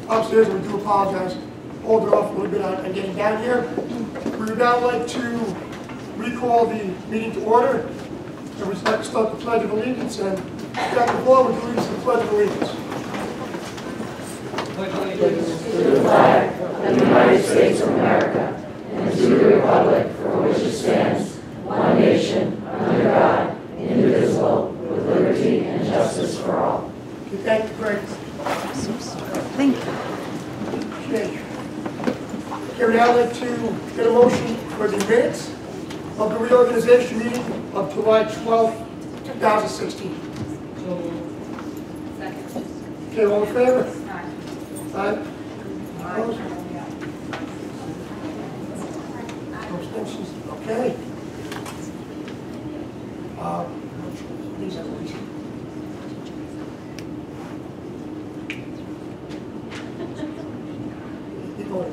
upstairs, and we do apologize. Hold it off a little bit on getting down here. We would now like to recall the meeting to order. And we'd like to start the Pledge of Allegiance, and Dr. Bohr would lead us to the Pledge of Allegiance. Pledge allegiance to the flag of the United States of America and to the republic for which it stands, one nation, under God, indivisible, with liberty and justice for all. Okay, thank you, Greg. Thank you. Okay. Okay, we'd now like to get a motion for the minutes of the reorganization meeting of July 12th, 2016. Second. Okay, all in favor? Aye. Aye. Opposed? No abstentions? Okay. These are these. Keep going.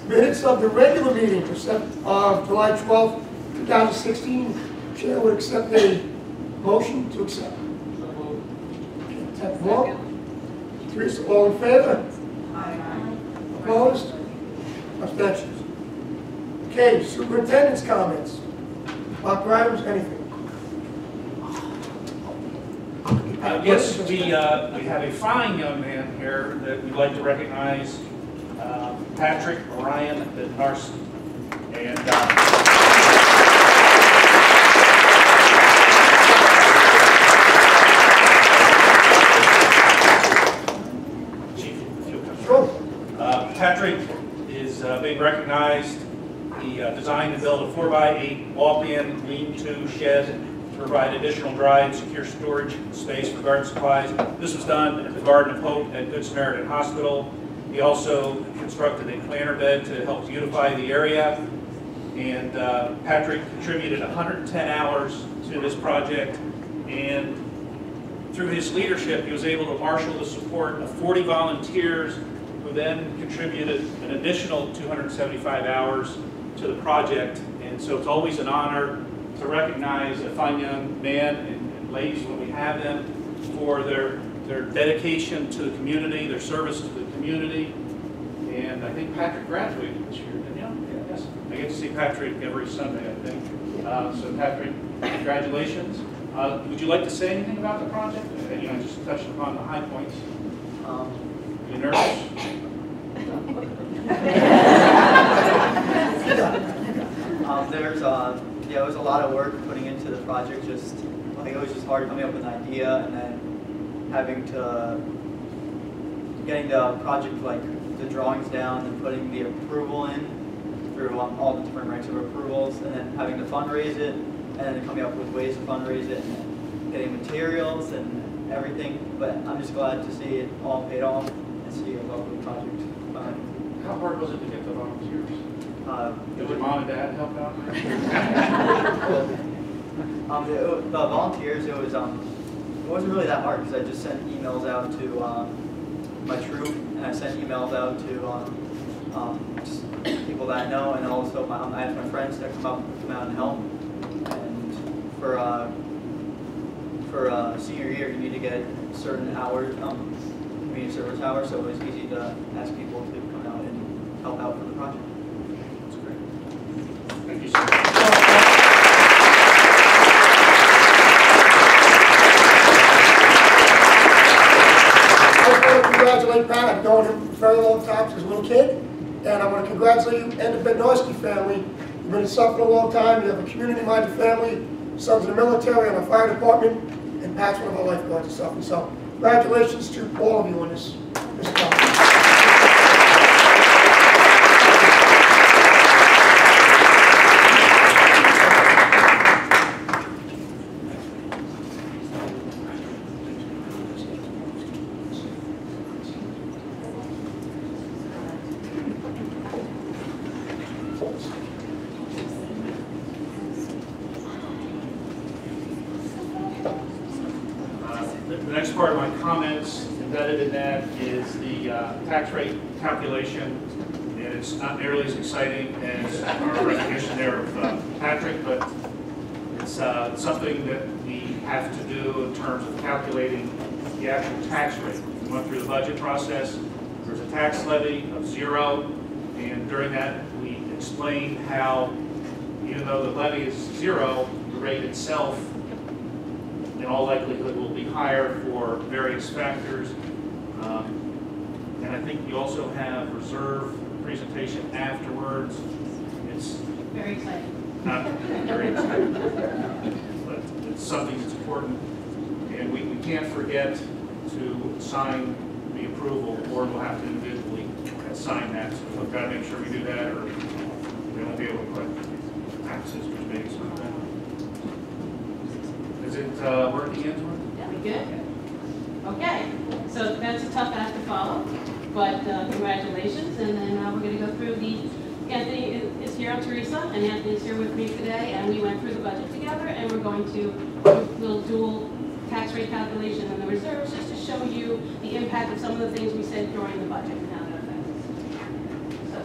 Minutes of the regular meeting of July 12th, 2016. Chair would accept a motion to accept. Second. Three, all in favor? Aye. Opposed? Abstentions? Okay, superintendent's comments. Dr. Adams, anything? Yes, we have a fine young man here that we'd like to recognize, Patrick Orion Narcy. And Chief, if you'll come. Sure. Patrick is being recognized. He designed and built a 4x8 walk-in lean-to shed to provide additional dry and secure storage space for garden supplies. This was done at the Garden of Hope at Good Samaritan Hospital. He also constructed a planter bed to help beautify the area. And Patrick contributed 110 hours to this project. And through his leadership, he was able to marshal the support of 40 volunteers who then contributed an additional 275 hours to the project. And so it's always an honor to recognize a fine young man and ladies when we have them for their dedication to the community, their service to the community. And I think Patrick graduated this year, didn't you? Yes. I get to see Patrick every Sunday, I think. So Patrick, congratulations. Would you like to say anything about the project? You know, just touched upon the high points. You nervous? It was a lot of work putting into the project. Just like it was just hard coming up with an idea and then getting the project, like the drawings down and putting the approval in through all the different ranks of approvals, and then having to fundraise it, and then coming up with ways to fundraise it, and getting materials and everything. But I'm just glad to see it all paid off and see a lovely project. How hard was it to get the volunteers? Did your mom and dad help out? The volunteers, it wasn't really that hard because I just sent emails out to my troop, and I sent emails out to just people that I know, and also I asked my friends to come out and help. And for senior year, you need to get certain hours, community service hours, so it was easy to ask people to come out and help out for the project. That's great. Thank you so much. I just want to congratulate Pat. I've known him for a very long time since he was a little kid. And I want to congratulate you and the Bednarski family. You've been in Suffolk a long time. You have a community-minded family, sons in the military and our fire department, and Pat's one of our lifeguards in Suffolk. So congratulations to all of you on this project. The next part of my comments embedded in that is the tax rate calculation, and it's not nearly as exciting as our recognition there of Patrick, but it's something that we have to do in terms of calculating the actual tax rate. We went through the budget process. There's a tax levy of 0, and during that we explained how, even though the levy is 0, the rate itself in all likelihood will be higher for various factors. And I think you also have reserve presentation afterwards. It's Very exciting. not very exciting, but it's something that's important. And we can't forget to sign the approval, or we'll have to individually sign that. So we've got to make sure we do that, or we won't be able to put taxes, which makes it. Is it working into it? Yeah, we good? Okay, so that's a tough act to follow, but congratulations, and then we're going to go through Anthony is here, Teresa, and Anthony is here with me today, and we went through the budget together, and we're going to do a little dual tax rate calculation and the reserves, just to show you the impact of some of the things we said during the budget and how that affects us. So,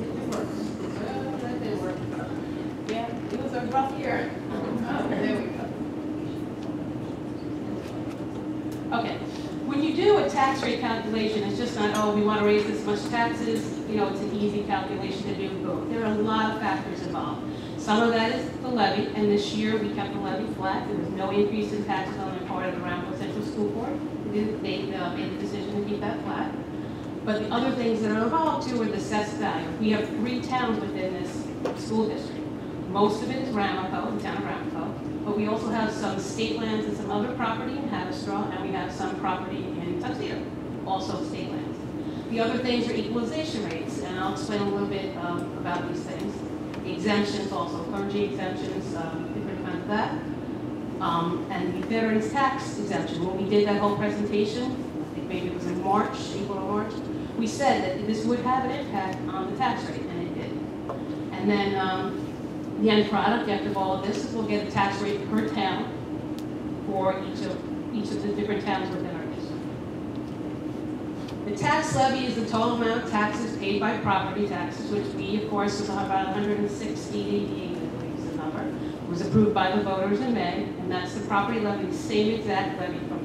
it works. That didn't work. Yeah, it was a rough year. Oh, there we go. Okay, when you do a tax rate calculation, it's just not, oh, we want to raise this much taxes. You know, it's an easy calculation to do. Both. There are a lot of factors involved. Some of that is the levy, and this year we kept the levy flat. There was no increase in taxes on the part of the Round Central School Board. They made the decision to keep that flat. But the other things that are involved too are the assessed value. We have 3 towns within this school district. Most of it is Ramapo, the town of Ramapo, but we also have some state lands and some other property in Haverstraw, and we have some property in Tuxedo, also state lands. The other things are equalization rates, and I'll explain a little bit about these things. Exemptions also, clergy exemptions, different kinds of that. And the veterans tax exemption. When we did that whole presentation, I think maybe it was in March, April or March, we said that this would have an impact on the tax rate, and it did. And then the end product after all of this is we'll get a tax rate per town for each of the different towns within our district. The tax levy is the total amount of taxes paid by property taxes, which we, of course, was about 168, I believe is the number. It was approved by the voters in May, and that's the property levy, the same exact levy from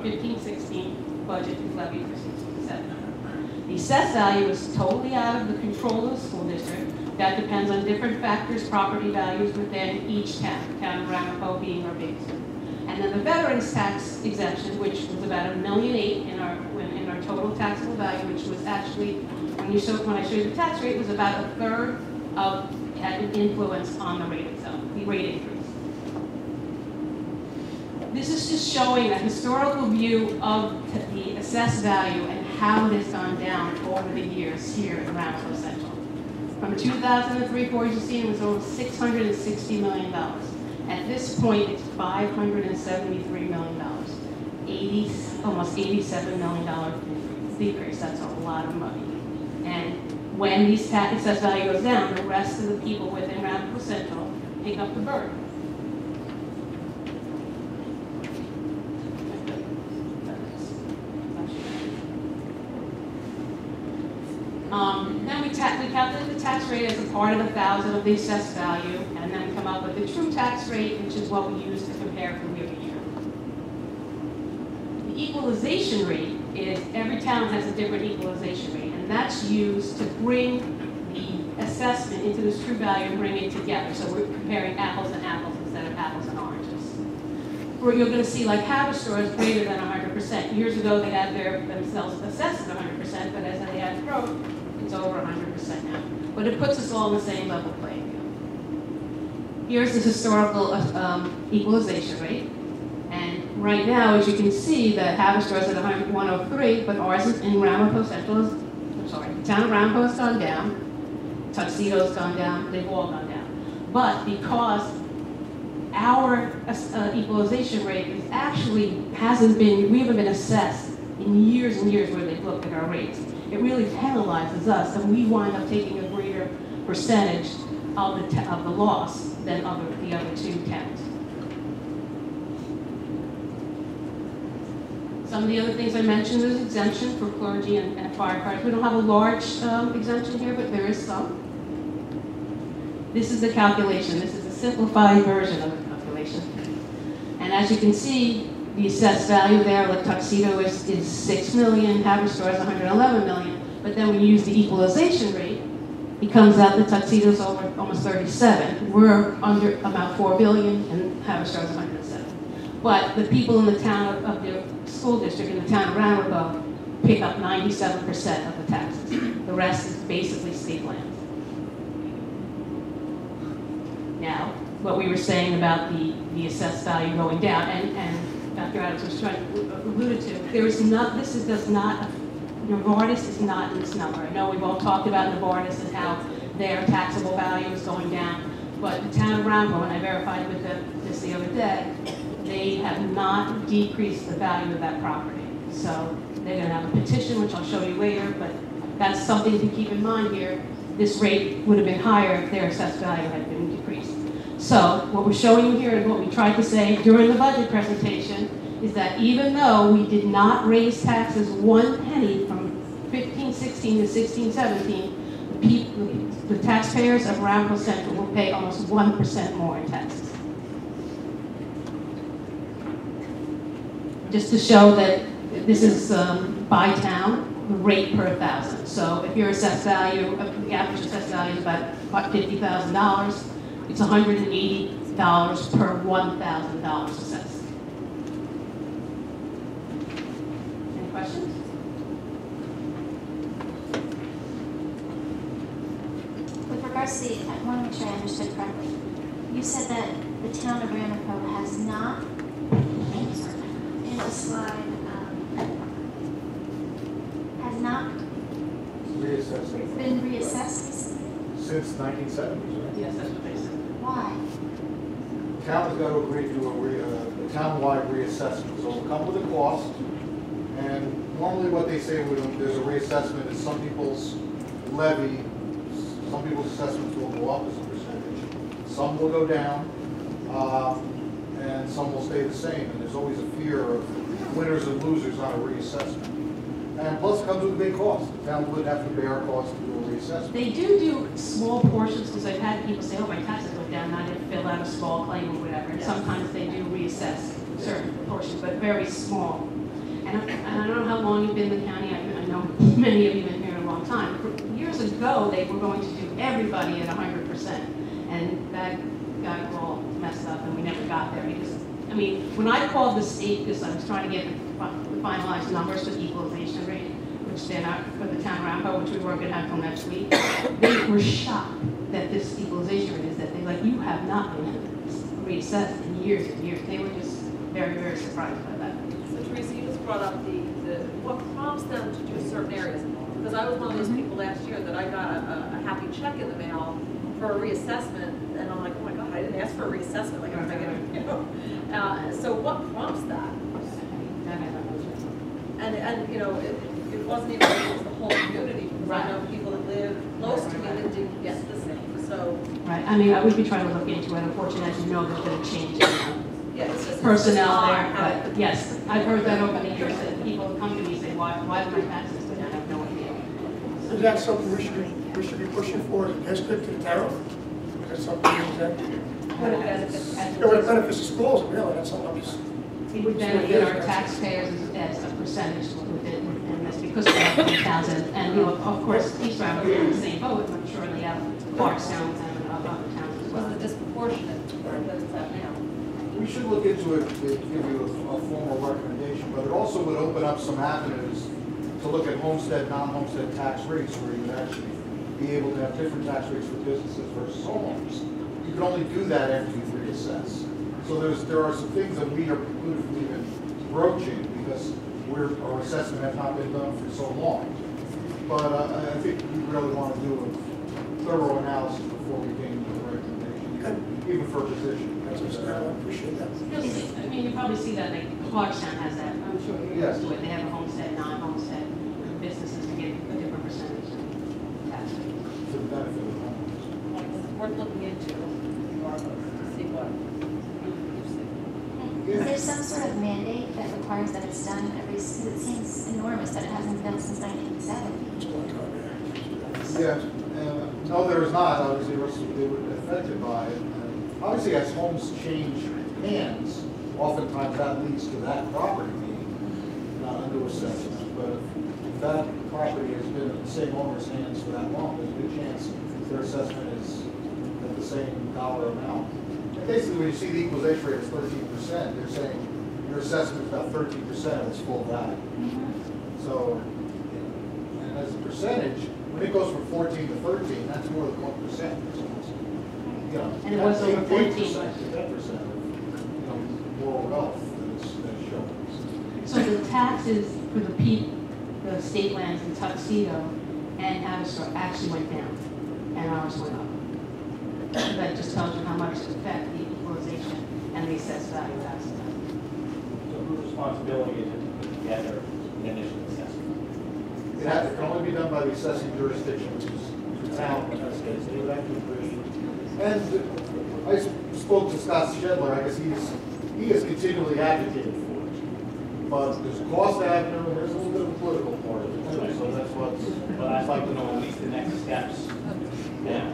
15-16 budget is levied for 16-17. The assessed value is totally out of the control of the school district. That depends on different factors, property values within each town, town of Ramapo being our biggest. And then the veterans tax exemption, which was about $1.8 million in our total taxable value, which was actually, when I showed you the tax rate, was about 1/3 of had an influence on the rate itself, the rate increase. This is just showing a historical view of the assessed value and how it has gone down over the years here in Ramapo Central. From 2003-4, you see, it was over $660 million. At this point, it's $573 million. Almost $87 million decrease. That's a lot of money. And when these tax assessed value goes down, the rest of the people within Ramapo Central pick up the burden. Then we calculate the tax rate as a part of 1,000 of the assessed value, and then come up with the true tax rate, which is what we use to compare from year to year. The equalization rate is every town has a different equalization rate, and that's used to bring the assessment into this true value and bring it together. So we're comparing apples and apples instead of apples and oranges. Where you're going to see like Haverstraw is greater than 100%. Years ago they had themselves assessed at 100%, but as they had growth, it's over 100% now. But it puts us all in the same level playing field. Here's the historical equalization rate. And right now, as you can see, that Haverstraw is at 103, but ours is in Ramapo Central, the town of Ramapo has gone down, Tuxedo's gone down, they've all gone down. But because our equalization rate is actually we haven't been assessed in years and years where they've looked at our rates. It really penalizes us, and we wind up taking a greater percentage of the loss than the other 2 towns. Some of the other things I mentioned is exemption for clergy and firefighters. We don't have a large exemption here, but there is some. This is the calculation. This is a simplified version of the calculation. And as you can see, The assessed value there, like Tuxedo is 6 million, Haverstraw is 111 million. But then when you use the equalization rate, it comes out that Tuxedo's over almost 37. We're under about 4 billion, and Haverstraw's 107. But the people in the town of the school district in the town of Roundabout pick up 97% of the taxes. The rest is basically state land. Now, what we were saying about the assessed value going down, and Dr. Adams was trying to allude to, there is not, does not, Novartis is not in this number. I know we've all talked about Novartis and how their taxable value is going down, but the town of Roundabout, and I verified with this the other day, they have not decreased the value of that property. So they're going to have a petition, which I'll show you later, but that's something to keep in mind here. This rate would have been higher if their assessed value had been decreased. So what we're showing you here and what we tried to say during the budget presentation is that even though we did not raise taxes 1 penny from 15-16 to 16-17, the taxpayers of Roundabout Central will pay almost 1% more in taxes. Just to show that this is by town, the rate per 1,000. So if your assessed value, the average assessed value is about $50,000, it's $180 per $1,000 assessed. Any questions? With regards to the, I want to make sure I understood correctly. You said that the town of Ramapo has not, in the slide, has not Reassessed. been reassessed Since 1970s, right? Yes, that's what they said. Why? The town has got to agree to a town-wide reassessment, so it'll come with a cost. And normally what they say when there's a reassessment is some people's levy, some people's assessments will go up as a percentage, some will go down, and some will stay the same. And there's always a fear of winners and losers on a reassessment. And plus it comes with a big cost. The town would have to bear a cost to do a reassessment. They do small portions, because I've had people say, oh, my taxes went down, and I didn't fill out a small claim or whatever. And sometimes they do reassess certain portions, but very small. And I don't know how long you've been in the county. I know many of you have been here a long time. Years ago, they were going to do everybody at 100%. And that got all messed up, and we never got there. Because, I mean, when I called the state, because I was trying to get the finalized numbers for the equalization rate, which they're not for the town of Roundabout, which we weren't going to have till next week, they were shocked that this equalization rate is that they're like, you have not been reassessed in years and years. They were just very, very surprised by that. So Teresa, you just brought up what prompts them to do certain areas. Because I was one of those people last year that I got a happy check in the mail for a reassessment, and I'm like, oh my God, I didn't ask for a reassessment. Like, I'm thinking, you know. So what prompts that? And you know, it wasn't even the whole community, because I know people that live close to me that didn't get the same. So right. I mean, I would be trying to look into it. Unfortunately, as you know, there's been a change in yeah, it's just personnel there. But yes, I've heard that over the years that people come to me and say, why do my taxes go down? I have no idea. Is that something we should be pushing for as good to the town? Is that something that it would benefit the schools? Really, that's something. It would benefit our taxpayers as a percentage with it, and that's because of that 1,000. And you know, of course, East Roundabout is in the same boat. I'm sure they have Clarkstown and other towns as well. was the disproportionate that it's at now. We should look into it to give you a formal recommendation, but it also would open up some avenues to look at homestead, non-homestead tax rates, where you would actually be able to have different tax rates for businesses versus homeowners. You can only do that after you reassess. So there are some things that we are precluded from even broaching because our assessment has not been done for so long. But I think we really want to do a thorough analysis before we came to a recommendation, even for a position. I appreciate that. I mean, you probably see that, like, Clarkstown has that. I'm sure you're Yes. used to it. They have a homestead, non-homestead businesses to get a different percentage tax rate. For the benefit of the homeowners. It's worth looking into regardless to see what you see. Is there some sort of mandate that requires that it's done every, because it seems enormous that it hasn't been since 1970. Yeah, no, there is not. Obviously, they were affected by it. And obviously, as homes change hands, oftentimes that leads to that property being not under assessment. But if that property has been in the same owner's hands for that long, there's a good chance their assessment is at the same dollar amount. And basically, when you see the equalization rate is 13%, they're saying your assessment is about 13% of its full value. So, and as a percentage, when it goes from 14 to 13, that's more than 1%. You know, And it was over 14. 8% to 10% of moral wealth that's shown. So the taxes for the state lands in Tuxedo and Abbotsford actually went down, and ours went up. That just tells you how much it affects the equalization and the assessed value of assets. So whose responsibility is it to put together the initial assessment? It can only be done by the assessing jurisdiction, which is the town in this case. They would actually agree. And I spoke to Scott Shedler. I guess he is continually advocating for it. But there's a cost avenue, and there's a little bit of a political part of it too. So that's what's. But I'd like to know at least the next steps. Now,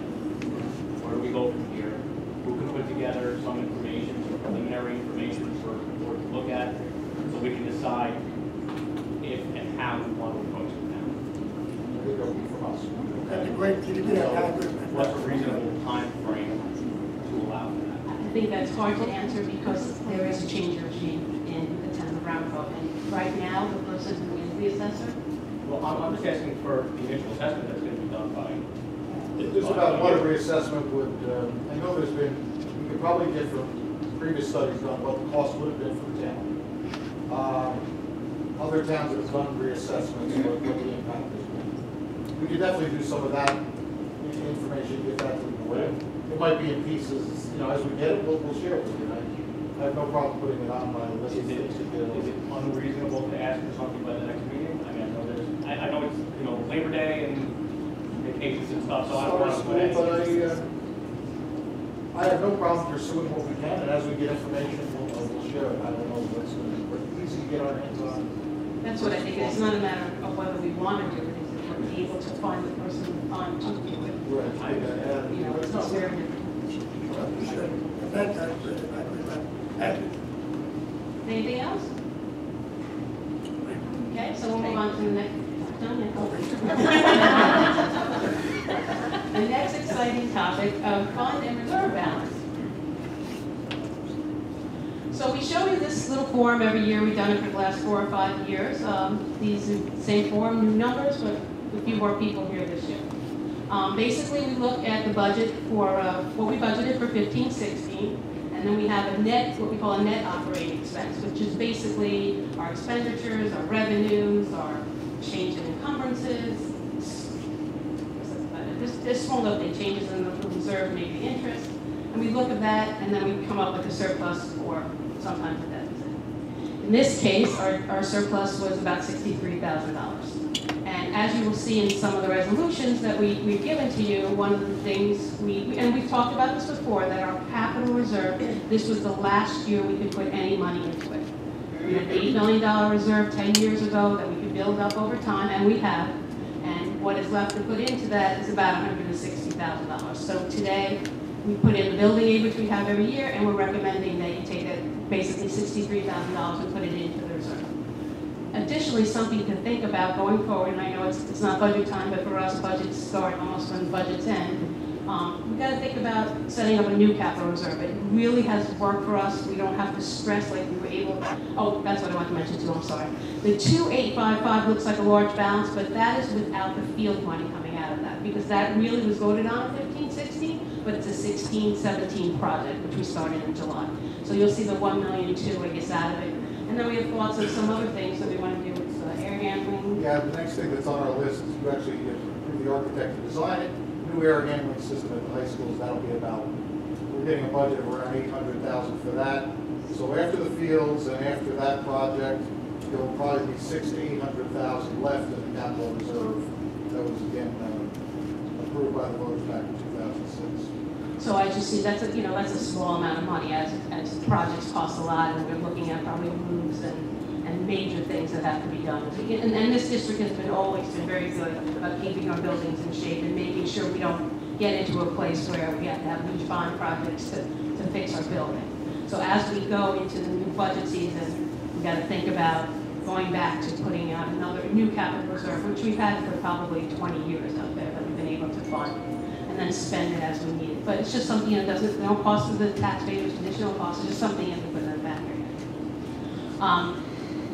where do we go from here? Who can put together some information, some preliminary information for the board to look at, so we can decide if and how we want to approach it now? I think that would be from us. That'd be great, you do that, I agree. What's a reasonable time frame to allow for that? I think that's hard to answer because there is a change of regime in the town of Brownfield. And right now, the person who is the assessor, Well, I'm just asking for the initial assessment that's going to be done by. Just about what a reassessment would, I know there's been, you could probably get from previous studies on what the cost would have been for the town. Other towns that have done reassessments, what the impact has been. We could definitely do some of that information, get that to the board. It might be in pieces, as we get it, we'll share it with you. I have no problem putting it on my list. Is it unreasonable to ask for something by the next meeting? I mean, I know it's, Labor Day and vacations and stuff, so I don't want to But I have no problem pursuing what we can, and as we get information, we'll share it. I don't know what's easy to get our hands on. that's what I think. It's not a matter of whether we want to do it, it's if we're able to find the person on to do it. Right. It's very different. Thank you, I agree with that. Thank you. Anything else? Okay, so we'll move on to the next. Done yet? The next exciting topic of fund and reserve balance. So we show you this little form every year. We've done it for the last 4 or 5 years. These are the same form, new numbers, but a few more people here this year. Basically, we look at the budget for what we budgeted for 15-16, and then we have a net, what we call a net operating expense, which is basically our expenditures, our revenues, our change in encumbrances. This won't update changes in the reserve, maybe the interest, and we look at that, and then we come up with a surplus or sometimes a deficit. In this case, our surplus was about $63,000. And as you will see in some of the resolutions that we've given to you, one of the things and we've talked about this before, that our capital reserve, this was the last year we could put any money into it. We had an $8 million reserve 10 years ago that we could build up over time, and we have. And what is left to put into that is about $160,000. So today, we put in the building aid, which we have every year, and we're recommending that you take that basically $63,000 and put it into the reserve. Additionally, something to think about going forward, and I know it's not budget time, but for us, budgets start almost when budgets end. We've got to think about setting up a new capital reserve. It really has worked for us. We don't have to stress like we were able to. Oh, that's what I want to mention too, I'm sorry. The 2855 looks like a large balance, but that is without the field money coming out of that, because that really was voted on in 15-16, but it's a 16-17 project, which we started in July. So you'll see the $1.2 million, I guess, out of it. And then we have thoughts of some other things that we want to do with air handling. Yeah, the next thing that's on our list is you actually approve the architect to design it. New air handling system at the high schools, that'll be about, we're getting a budget of around $800,000 for that. So after the fields and after that project, there will probably be $600,000 to $800,000 left in the capital reserve. That was again approved by the voters back in 2006. So I just see that's a small amount of money as projects cost a lot, and we're looking at probably roofs and major things that have to be done. And this district has always been very good about keeping our buildings in shape and making sure we don't get into a place where we have to have huge bond projects to fix our building. So as we go into the new budget season, we got to think about going back to putting out another new capital reserve, which we've had for probably 20 years out there that we've been able to fund, and then spend it as we need it. But it's just something that doesn't, no cost to the taxpayers, additional cost, it's just something that we put in the back here.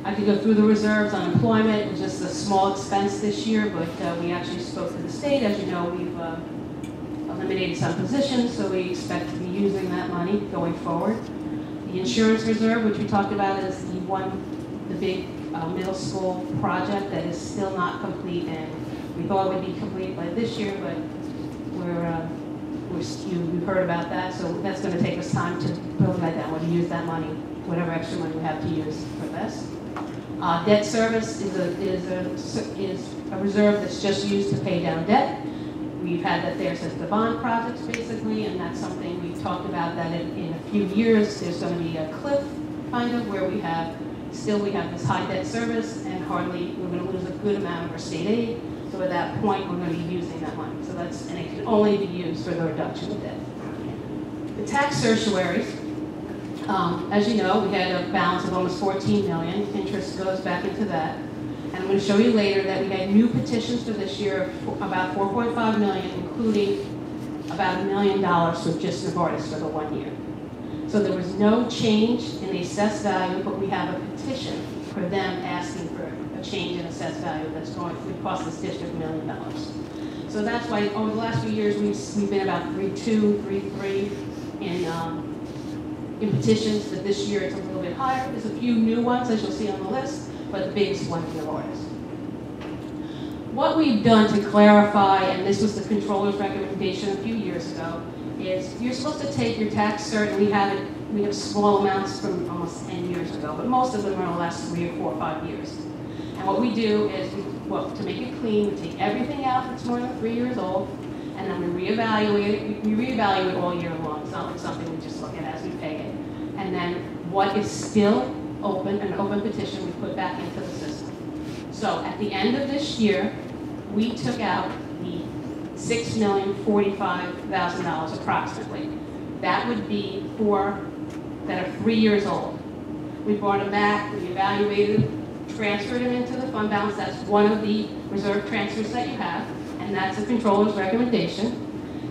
I could go through the reserves. Unemployment was just a small expense this year, but we actually spoke to the state. As you know, we've eliminated some positions, so we expect to be using that money going forward. The insurance reserve, which we talked about, is the big middle school project that is still not complete, and we thought it would be complete by this year, but we've heard about that, so that's going to take us time to build that down, to use that money, whatever extra money we have to use for this. Debt service is a reserve that's just used to pay down debt. We've had that there since the bond projects, basically, and that's something we've talked about, that in a few years there's going to be a cliff, kind of, where we have this high debt service, and we're going to lose a good amount of our state aid. So at that point, we're going to be using that money. So and it can only be used for the reduction of debt. The tax certiorari, as you know, we had a balance of almost 14 million. Interest goes back into that. And I'm going to show you later that we had new petitions for this year, about 4.5 million, including about $1 million for just Novartis for the 1 year. So there was no change in the assessed value, but we have a petition for them asking for a change in assessed value that's going to cost this district $1 million. So that's why over the last few years we've been about 3.2, 3.3 in petitions, but this year it's a little bit higher. There's a few new ones, as you'll see on the list, but the biggest one is Novartis. What we've done to clarify, and this was the controller's recommendation a few years ago, is you're supposed to take your tax cert, and we have small amounts from almost 10 years ago, but most of them are in the last 3 or 4 or 5 years. And what we do is, to make it clean, we take everything out that's more than 3 years old, and then we reevaluate it. We reevaluate all year long. It's not like something we just look at as we pay it. And then what is still open, an open petition, we put back into the system. So at the end of this year, we took out the $6,045,000 approximately. That would be that are 3 years old. We brought them back, we evaluated them, transferred them into the fund balance. That's one of the reserve transfers that you have, and that's the controller's recommendation.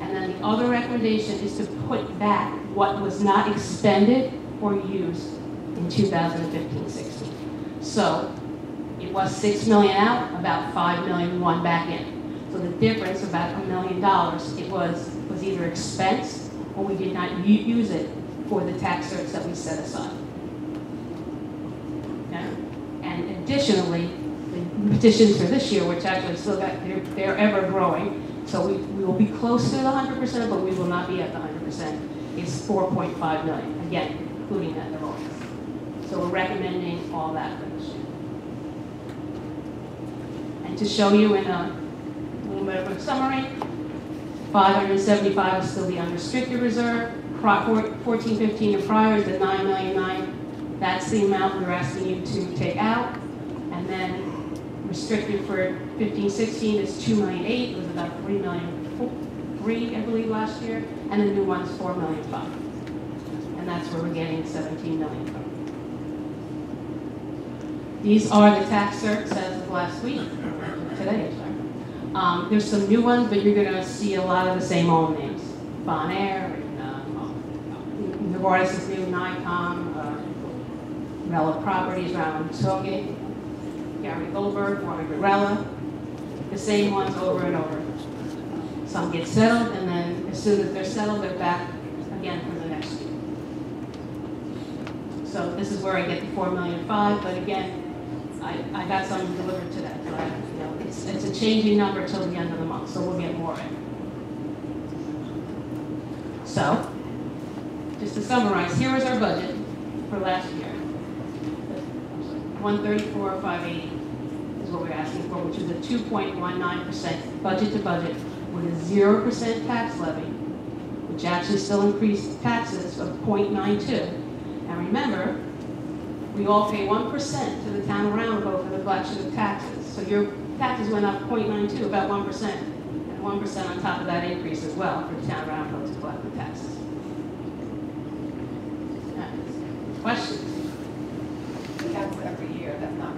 And then the other recommendation is to put back what was not expended or used in 2015-16. So it was $6 million out, about $5 million won back in. So the difference, about $1 million, it was either expense or we did not use it for the tax certs that we set aside. Okay? And additionally, the petitions for this year, which actually still they're ever growing, so we will be close to the 100%, but we will not be at the 100%, is 4.5 million, again, including that Novartis. So we're recommending all that for this year. And to show you in a little bit of a summary, 575 is still the unrestricted reserve. 14-15 and prior is the 9,000,009. That's the amount we're asking you to take out. And then restricted for 15-16 is 2,000,008. It was about 3,000,003, I believe, last year. And the new one's 4,000,005. And that's where we're getting 17 million from. These are the tax certs as of last week, today, sorry. There's some new ones, but you're going to see a lot of the same old names. Bon Air, Novartis is new, NICOM, Rella Properties, Round Toge, Gary Goldberg, Warner Gorilla, the same ones over and over. Some get settled, and then as soon as they're settled, they're back again for the next year. So this is where I get the 4,000,005, but again, I got some delivered today. So it's a changing number till the end of the month, so we'll get more in. So, just to summarize, here is our budget for last year. 134,580 is what we're asking for, which is a 2.19% budget to budget with a 0% tax levy, which actually still increased taxes of 0.92. And remember, we all pay 1% to the town of Roundabout for the collection of taxes. So your taxes went up 0.92, about 1%, and 1% on top of that increase as well for the town of Roundabout to collect the taxes. questions. That's every year, that's not.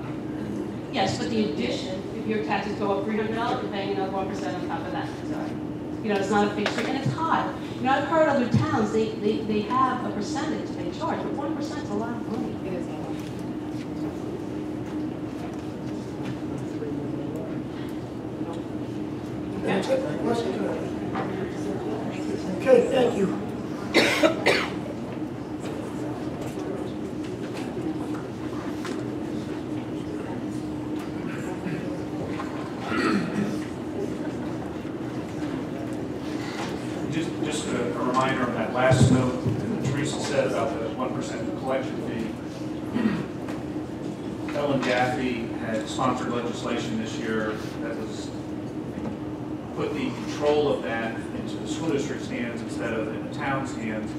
Yes, but the addition, if your taxes go up $300, you're paying another 1% on top of that. Sorry. You know, it's not a fixed rate, and it's high. You know, I've heard other towns, they have a percentage they charge, but 1% is a lot of money. It is. That's it, any questions? Okay, thank you. Just a reminder on that last note that Teresa said about the 1% collection fee. Ellen Gaffey had sponsored legislation this year that was put the control of that into the school district's hands instead of in the town's hands.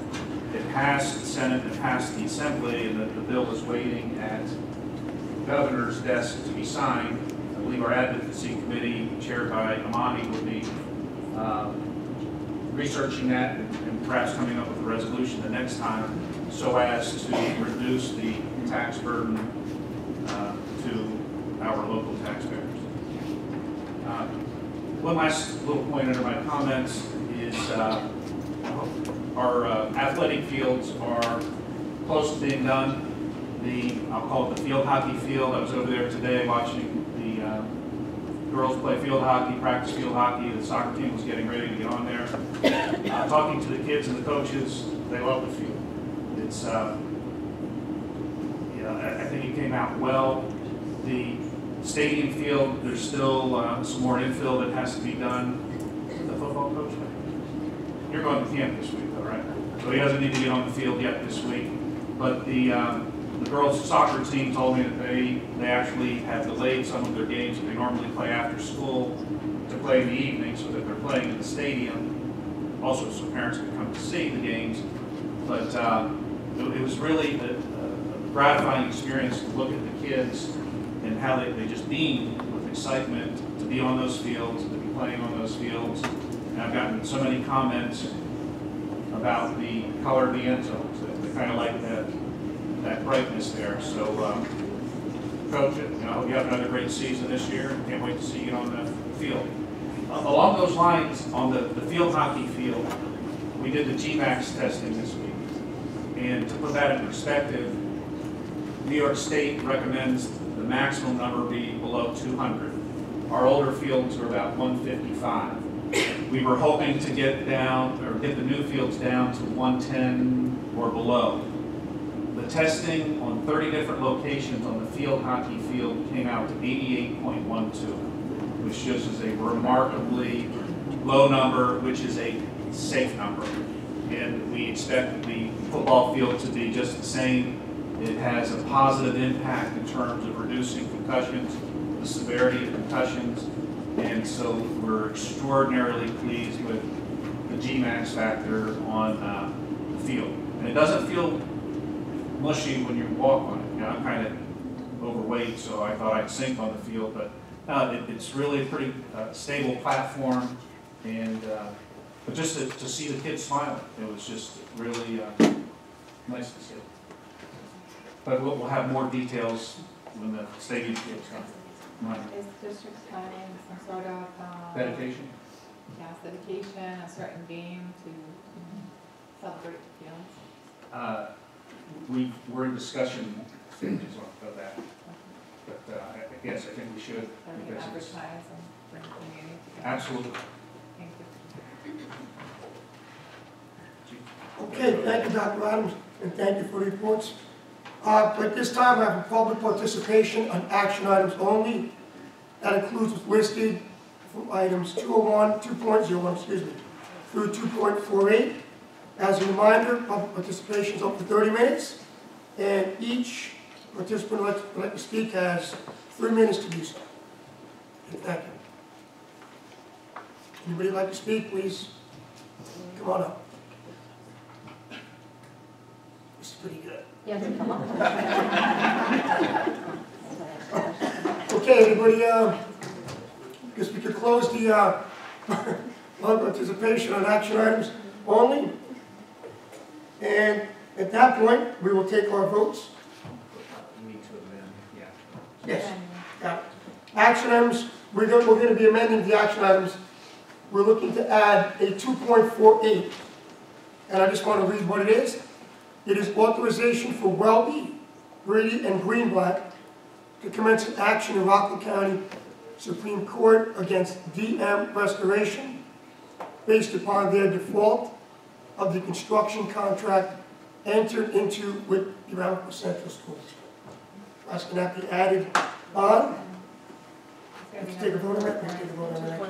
It passed the Senate, it passed the Assembly, and the bill is waiting at the governor's desk to be signed. I believe our advocacy committee, chaired by Amani, will be researching that and perhaps coming up with a resolution the next time so as to reduce the tax burden to our local taxpayers. One last little point under my comments is our athletic fields are close to being done. I'll call it the field hockey field. I was over there today watching the girls play field hockey, practice field hockey. The soccer team was getting ready to get on there. Talking to the kids and the coaches, they love the field. It's, I think it came out well. The stadium field, there's still some more infill that has to be done. The football coach, you're going to camp this week, though, right? So he doesn't need to get on the field yet this week. But the girls' soccer team told me that they actually have delayed some of their games that they normally play after school to play in the evening, so that they're playing in the stadium. Also, so parents can come to see the games. But it was really a gratifying experience to look at the kids and how they just beamed with excitement to be on those fields, to be playing on those fields. And I've gotten so many comments about the color of the end zones. They kind of like that brightness there. So, Coach, I hope you have another great season this year. Can't wait to see you on the field. Along those lines, on the field hockey field, we did the GMAX testing this week. And to put that in perspective, New York State recommends the maximum number be below 200. Our older fields are about 155. We were hoping to get down, or get the new fields down to 110 or below. The testing on 30 different locations on the field hockey field came out to 88.12, which just is a remarkably low number, which is a safe number. And we expect the football field to be just the same. It has a positive impact in terms of reducing concussions, the severity of concussions, and so we're extraordinarily pleased with the GMAX factor on the field. And it doesn't feel mushy when you walk on it. You know, I'm kind of overweight, so I thought I'd sink on the field, but it's really a pretty stable platform, and but just to see the kids smiling, it was just really nice to see. But we'll have more details when the stadium fields come. Is the district planning some sort of Dedication? Yes, dedication, a certain game to celebrate the fields? We're in discussion stages of that. But yes, I think we should. So we can advertise and bring the community together. Absolutely. Thank you. Okay, thank you, Dr. Adams, and thank you for the reports. At this time, I have a public participation on action items only. That includes what's listed from items 2.01, through 2.48. As a reminder, public participation is up to 30 minutes, and each participant would like to speak has 3 minutes to do so. Thank you. Anybody like to speak, please come on up. This is pretty good. Yes, come on. Okay, everybody, guess we could close the public participation on action items only. And At that point, we will take our votes. Yes. Yeah. Action items, we're going to be amending the action items. We're looking to add a 2.48, and I just want to read what it is. It is authorization for Welby, Brady, and Greenblatt to commence an action in Rockland County Supreme Court against DM Restoration based upon their default of the construction contract entered into with the Ramapo Central Schools. Asking that be added on. Let's take a vote on that. Let's take a vote on that.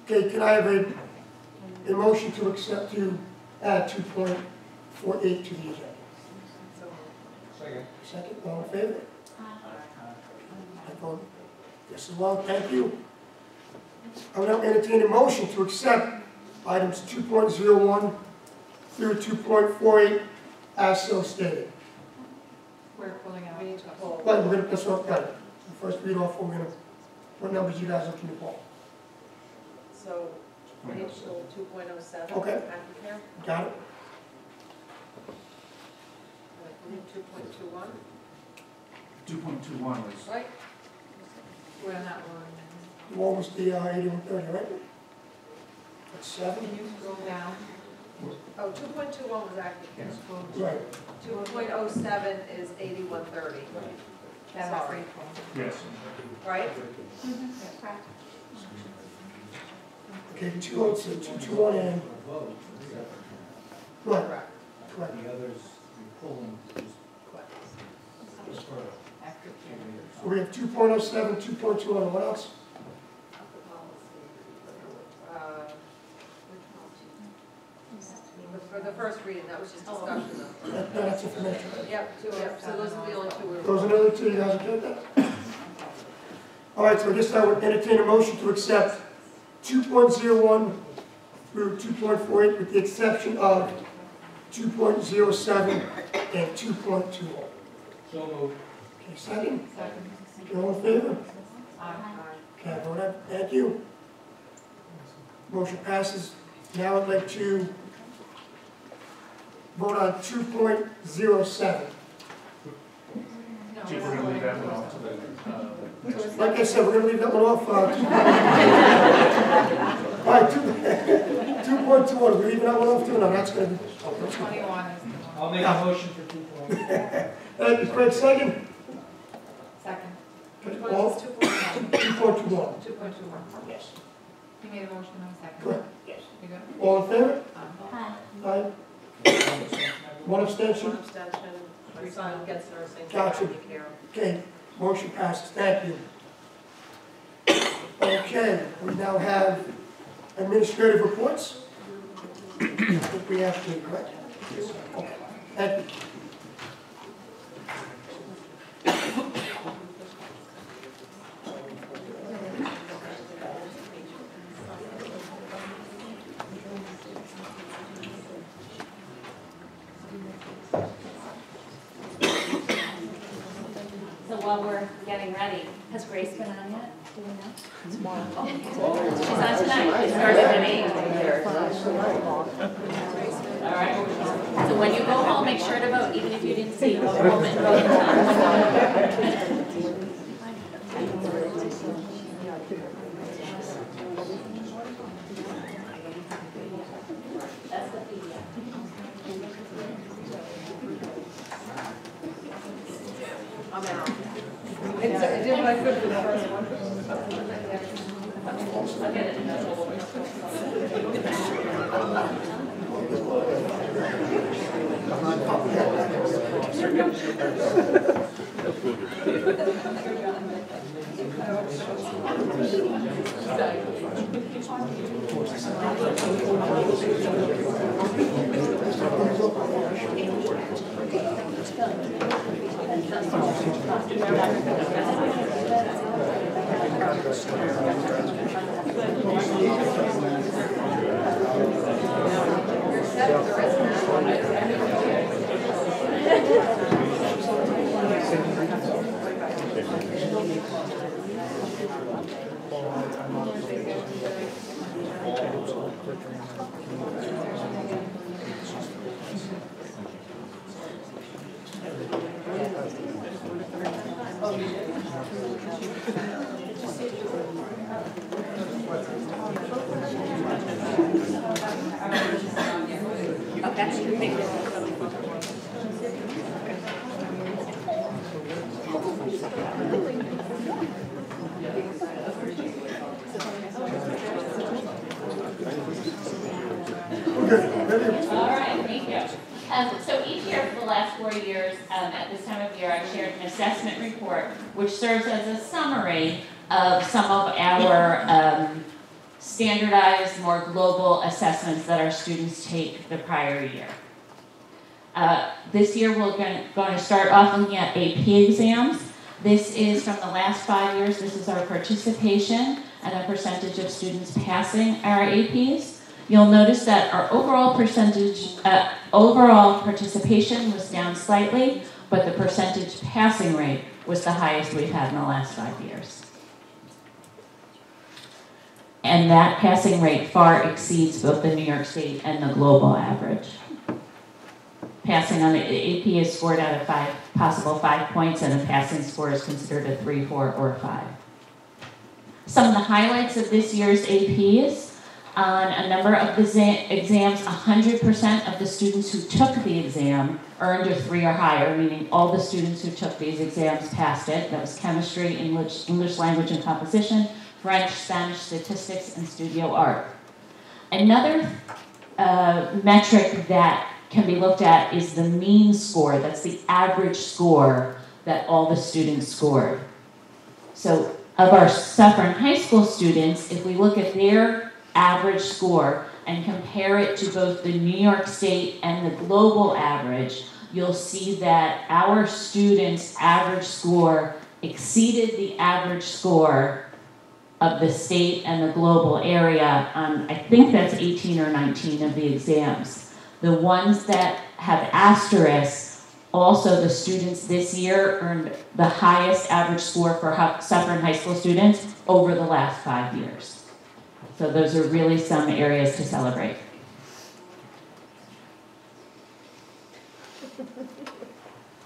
Okay, can I have a motion to accept, to add 2.48 to the agenda? Second. Second, all in favor? I vote yes as well, thank you. I will now entertain a motion to accept items 2.01 through 2.48 as so stated. We're pulling out. We need to pull. Right, we're gonna, that's what, right. First read off, we're gonna, what numbers you guys looking to pull? So, we need to pull 2.07. Okay. Aftercare. Got it? We need 2.21, 2.21 was. right? We're on that one. The one was the 8130, right? That's 7? Can you scroll down? Oh, 2.21 was Aftercare. Right. 2.07 is 8130. Sorry. Yes. Right? Okay, 221 and, right, correct. The others, we pull them just for So we have 2.07, 2.21, what else? For the first reading, that was just discussion though. That's information. Yep, so those are the only two we were. Those are the other two, you guys okay with that? All right, so I guess I would entertain a motion to accept 2.01 through 2.48 with the exception of 2.07 and 2.21. So moved. Okay, second? Second. All in favor? Aye. Okay, I vote aye. Thank you. Motion passes. Now I'd like to vote on 2.07. We're going to leave that one off to the, Like I said, we're going to leave that one off. All right, 2.21, we're leaving that one off too? No, that's going to be. 21 is the one. I'll make a motion for 2.1. Thank you, Craig, second. Second. Okay, Which all- one is 2.1? 2.21. 2.21. Yes. You made a motion on the second. Correct. Yes. You good? All in favor? Aye. Aye. One abstention. One abstention. Resign gets nursing. Gotcha. Care. Okay, motion passes. Thank you. Okay, we now have administrative reports. I think we have to, correct? Okay, thank you. So while we're getting ready, has Grace been on yet? Do we know? Tomorrow. She's on tonight. It starts at 8. All right. So when you go home, make sure to vote, even if you didn't see, go home and vote in time. That's the PDF. I'm out. I did what I could for the first one. I'll get it. All right, thank you. So each year for the last 4 years, at this time of year, I've shared an assessment report, which serves as a summary of some of our standardized, more global assessments that our students take the prior year. This year, we're going to start off looking at AP exams. This is from the last 5 years. This is our participation and a percentage of students passing our APs. You'll notice that our overall participation was down slightly, but the percentage passing rate was the highest we've had in the last 5 years. And that passing rate far exceeds both the New York State and the global average. Passing on the AP is scored out of possible 5 points, and a passing score is considered a 3, 4, or 5. Some of the highlights of this year's APs. On a number of exams, 100% of the students who took the exam earned a 3 or higher, meaning all the students who took these exams passed it. That was chemistry, English language and composition, French, Spanish, statistics, and studio art. Another metric that can be looked at is the mean score. That's the average score that all the students scored. So of our Suffern High School students, if we look at their average score and compare it to both the New York State and the global average, you'll see that our students' average score exceeded the average score of the state and the global area on, I think that's 18 or 19 of the exams. The ones that have asterisks, also the students this year earned the highest average score for Suffern High School students over the last 5 years. So those are really some areas to celebrate.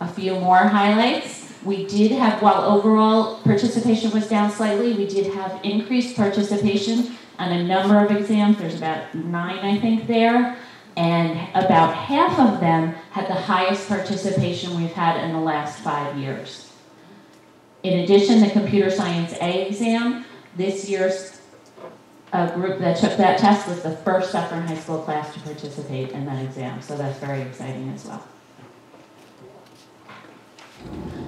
A few more highlights. We did have, while overall participation was down slightly, we did have increased participation on a number of exams. There's about 9, I think, there. And about half of them had the highest participation we've had in the last 5 years. In addition, the Computer Science A exam, this year's group that took that test was the first Suffern High School class to participate in that exam, so that's very exciting as well.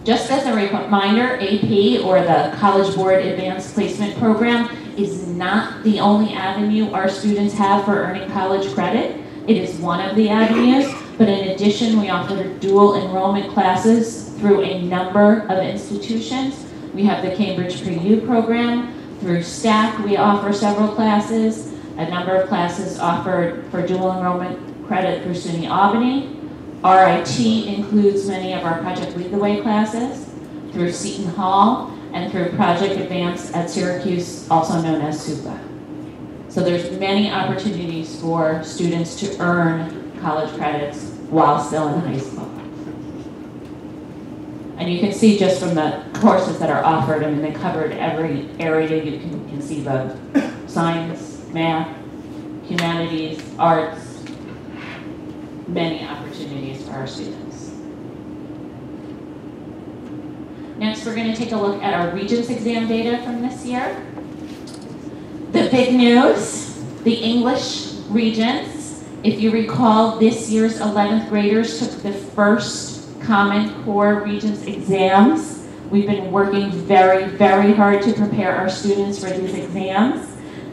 Just as a reminder, AP, or the College Board Advanced Placement Program, is not the only avenue our students have for earning college credit. It is one of the avenues, but in addition, we offer dual enrollment classes through a number of institutions. We have the Cambridge Pre-U program. Through STAC, we offer several classes, a number of classes offered for dual enrollment credit through SUNY Albany. RIT includes many of our Project Lead the Way classes, through Seton Hall, and through Project Advance at Syracuse, also known as SUPA. So there's many opportunities for students to earn college credits while still in high school. And you can see just from the courses that are offered, I mean, they covered every area you can conceive of. Science, math, humanities, arts, many opportunities for our students. Next, we're going to take a look at our Regents exam data from this year. The big news, the English Regents. If you recall, this year's 11th graders took the first Common Core Regents exams. We've been working very, very hard to prepare our students for these exams.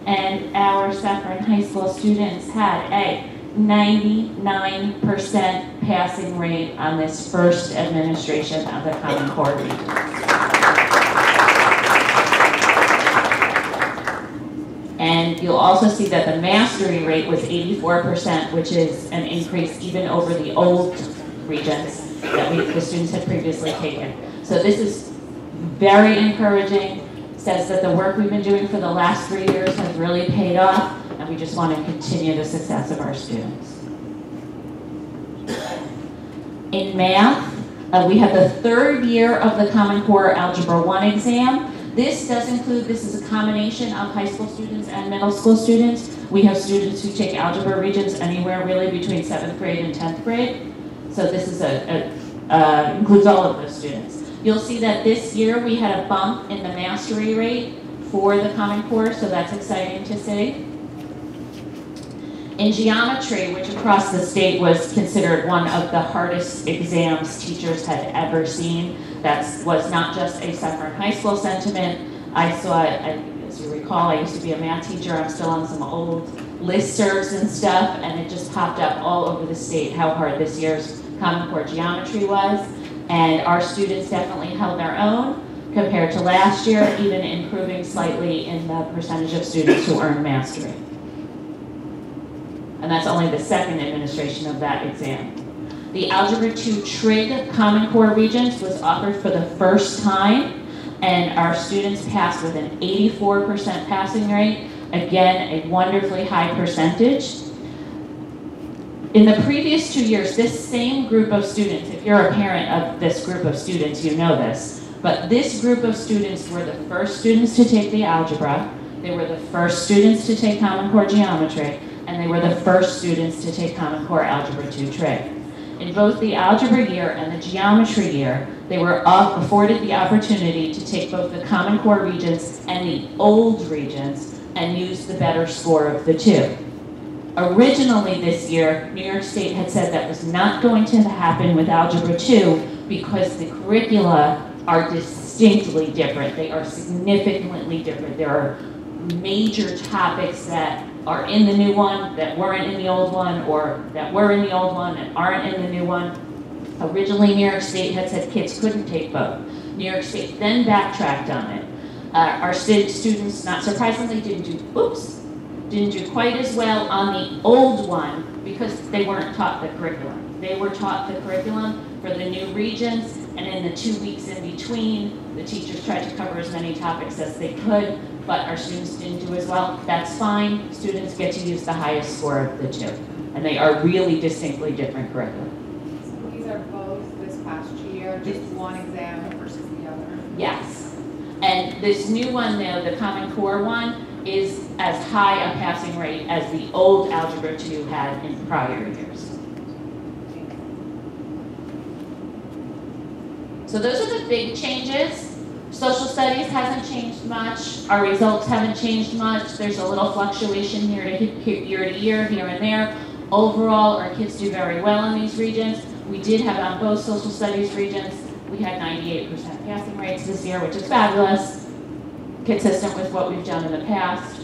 And our Suffern High School students had a 99% passing rate on this first administration of the Common Core Regents. And you'll also see that the mastery rate was 84%, which is an increase even over the old Regents that the students had previously taken. So this is very encouraging, says that the work we've been doing for the last 3 years has really paid off, and we just want to continue the success of our students. In math, we have the third year of the Common Core Algebra 1 exam. This does include, this is a combination of high school students and middle school students. We have students who take algebra regions anywhere really between 7th grade and 10th grade. So this is includes all of those students. You'll see that this year we had a bump in the mastery rate for the Common Core, so that's exciting to see. In geometry, which across the state was considered one of the hardest exams teachers had ever seen, that was not just a Suffern High School sentiment. I saw it, as you recall, I used to be a math teacher. I'm still on some old listservs and stuff, and it just popped up all over the state how hard this year's Common Core geometry was. And our students definitely held their own compared to last year, even improving slightly in the percentage of students who earned mastery. And that's only the second administration of that exam. The Algebra 2 Trig Common Core Regents was offered for the first time, and our students passed with an 84% passing rate. Again, a wonderfully high percentage. In the previous 2 years, this same group of students, if you're a parent of this group of students, you know this, but this group of students were the first students to take the algebra, they were the first students to take Common Core Geometry, and they were the first students to take Common Core Algebra 2 Trig. In both the algebra year and the geometry year, they were afforded the opportunity to take both the Common Core Regents and the old Regents and use the better score of the two. Originally this year, New York State had said that was not going to happen with Algebra 2 because the curricula are distinctly different. They are significantly different. There are major topics that are in the new one that weren't in the old one, or that were in the old one and aren't in the new one. Originally, New York State had said kids couldn't take both. New York State then backtracked on it. Our students, not surprisingly, didn't do quite as well on the old one because they weren't taught the curriculum. They were taught the curriculum for the new Regents, and in the 2 weeks in between, the teachers tried to cover as many topics as they could, but our students didn't do as well. That's fine. Students get to use the highest score of the two, and they are really distinctly different curriculum. So these are both this past year, just one exam versus the other? Yes. And this new one, though, the Common Core one, is as high a passing rate as the old Algebra 2 had in prior years. So those are the big changes. Social studies hasn't changed much. Our results haven't changed much. There's a little fluctuation year to year, here and there. Overall, our kids do very well in these regions. We did have on both social studies regions, we had 98% passing rates this year, which is fabulous, consistent with what we've done in the past.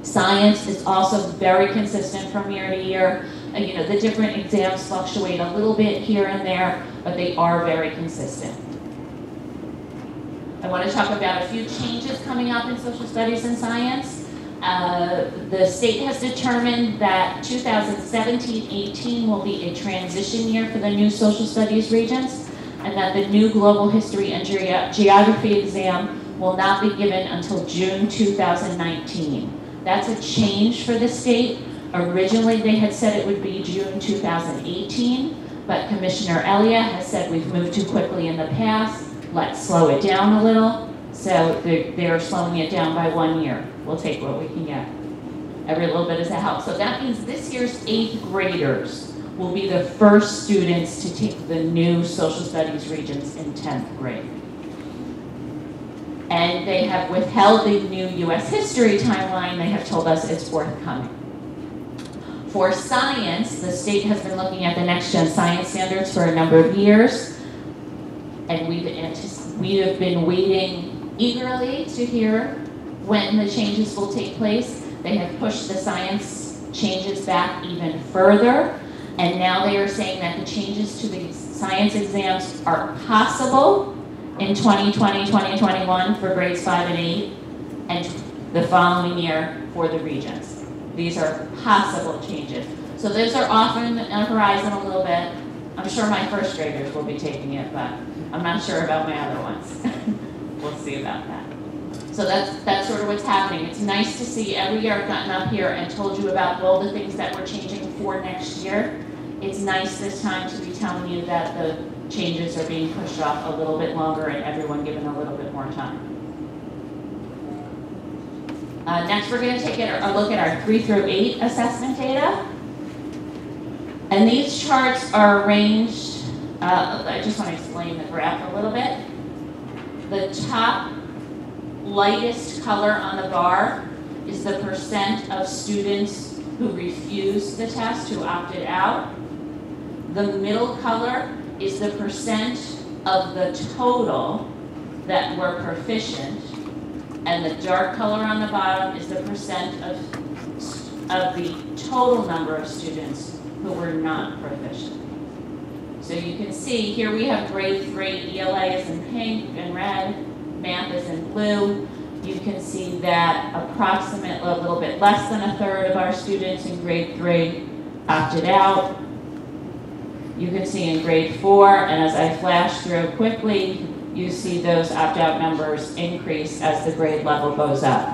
Science is also very consistent from year to year. You know, the different exams fluctuate a little bit here and there, but they are very consistent. I want to talk about a few changes coming up in social studies and science. The state has determined that 2017-18 will be a transition year for the new social studies regents, and that the new global history and geography exam will not be given until June 2019. That's a change for the state. Originally, they had said it would be June 2018, but Commissioner Elliott has said we've moved too quickly in the past. Let's slow it down a little. So they're slowing it down by 1 year. We'll take what we can get. Every little bit is a help. So that means this year's 8th graders will be the first students to take the new social studies regents in 10th grade. And they have withheld the new U.S. history timeline. They have told us it's forthcoming. For science, the state has been looking at the next-gen science standards for a number of years. And we have been waiting eagerly to hear when the changes will take place. They have pushed the science changes back even further. And now they are saying that the changes to the science exams are possible in 2020, 2021 for grades 5 and 8, and the following year for the regents. These are possible changes. So those are off on the horizon a little bit. I'm sure my first graders will be taking it, but I'm not sure about my other ones. We'll see about that. So that's sort of what's happening. It's nice to see every year I've gotten up here and told you about all the things that we're changing for next year. It's nice this time to be telling you that the changes are being pushed off a little bit longer and everyone given a little bit more time. Next, we're going to take a look at our 3 through 8 assessment data. And these charts are arranged, I just want to explain the graph a little bit. The top lightest color on the bar is the percent of students who refused the test, who opted out. The middle color is the percent of the total that were proficient. And the dark color on the bottom is the percent of the total number of students who were not proficient. So you can see here we have grade 3, ELA is in pink and red, math is in blue. You can see that approximately a little bit less than a third of our students in grade 3 opted out. You can see in grade 4, and as I flash through quickly, you see those opt-out numbers increase as the grade level goes up.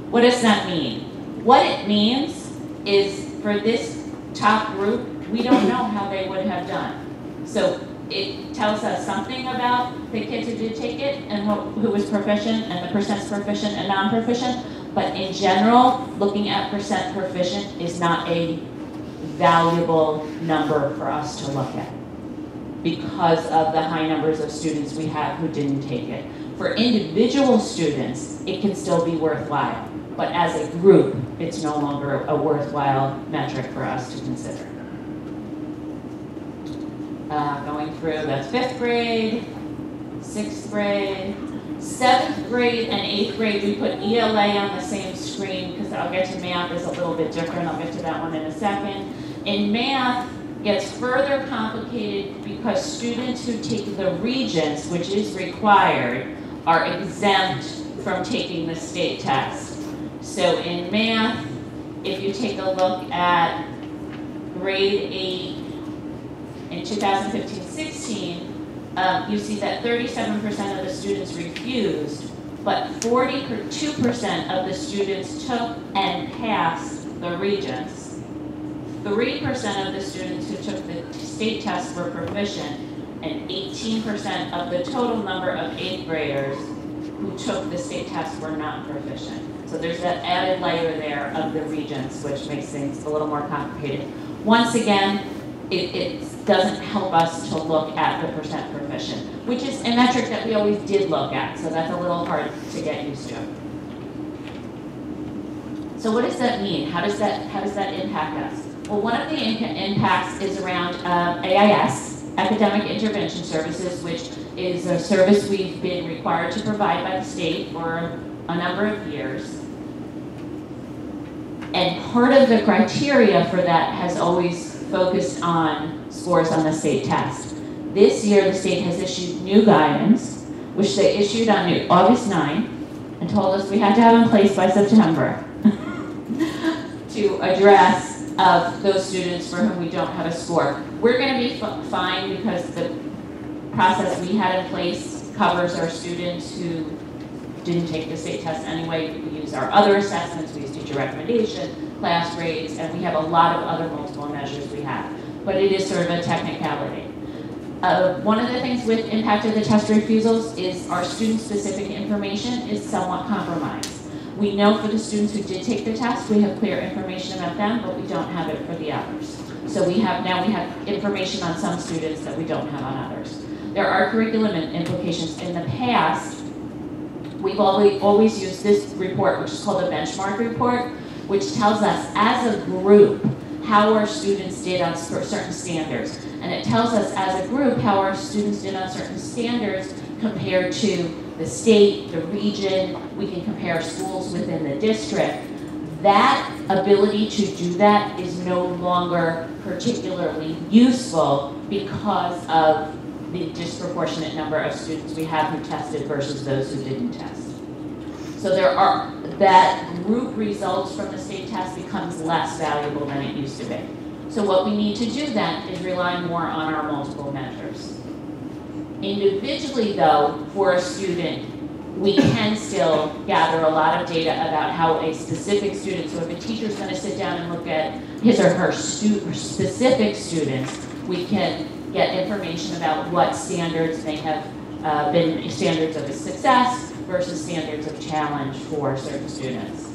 What does that mean? What it means is for this top group, we don't know how they would have done. So it tells us something about the kids who did take it and who was proficient and the percents proficient and non-proficient. But in general, looking at percent proficient is not a valuable number for us to look at, because of the high numbers of students we have who didn't take it. For individual students, it can still be worthwhile, but as a group, it's no longer a worthwhile metric for us to consider. Going through, that's 5th grade, 6th grade, 7th grade and 8th grade, we put ELA on the same screen because I'll get to math is a little bit different. I'll get to that one in a second. In math, gets further complicated because students who take the Regents, which is required, are exempt from taking the state test. So in math, if you take a look at grade 8 in 2015-16, you see that 37% of the students refused, but 42% of the students took and passed the Regents. 3% of the students who took the state test were proficient, and 18% of the total number of 8th graders who took the state test were not proficient. So there's that added layer there of the Regents, which makes things a little more complicated. Once again, it doesn't help us to look at the percent proficient, which is a metric that we always did look at, so that's a little hard to get used to. So what does that mean? How does that impact us? Well, one of the impacts is around AIS, Academic Intervention Services, which is a service we've been required to provide by the state for a number of years. And part of the criteria for that has always focused on scores on the state test. This year, the state has issued new guidance, which they issued on August 9th, and told us we had to have in place by September to address those students for whom we don't have a score. We're going to be fine because the process we had in place covers our students who didn't take the state test anyway. We use our other assessments, we use teacher recommendation, class grades, and we have a lot of other multiple measures we have. But it is sort of a technicality. One of the things with impact of the test refusals is our student-specific information is somewhat compromised. We know for the students who did take the test, we have clear information about them, but we don't have it for the others. So now we have information on some students that we don't have on others. There are curriculum implications. In the past, we've always used this report, which is called a benchmark report, which tells us as a group how our students did on certain standards. And it tells us as a group how our students did on certain standards compared to the state, the region. We can compare schools within the district. That ability to do that is no longer particularly useful because of the disproportionate number of students we have who tested versus those who didn't test. So that group results from the state test becomes less valuable than it used to be. So what we need to do then is rely more on our multiple measures. Individually though, for a student we can still gather a lot of data about how a specific student, so if a teacher's going to sit down and look at his or her specific students, we can get information about what standards may have been standards of success versus standards of challenge for certain students.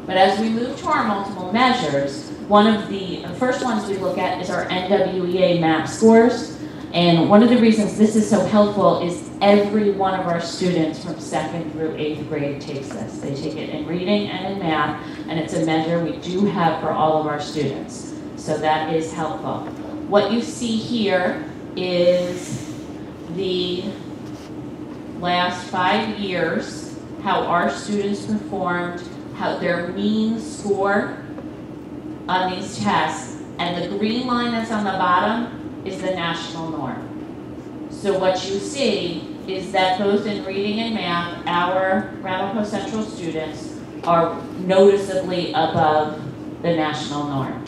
But as we move to our multiple measures, one of the first ones we look at is our NWEA MAP scores. And one of the reasons this is so helpful is every one of our students from 2nd through 8th grade takes this. They take it in reading and in math, and it's a measure we do have for all of our students. So that is helpful. What you see here is the last 5 years, how our students performed, how their mean score on these tests, and the green line that's on the bottom is the national norm. So what you see is that both in reading and math, our Ramapo Central students are noticeably above the national norm.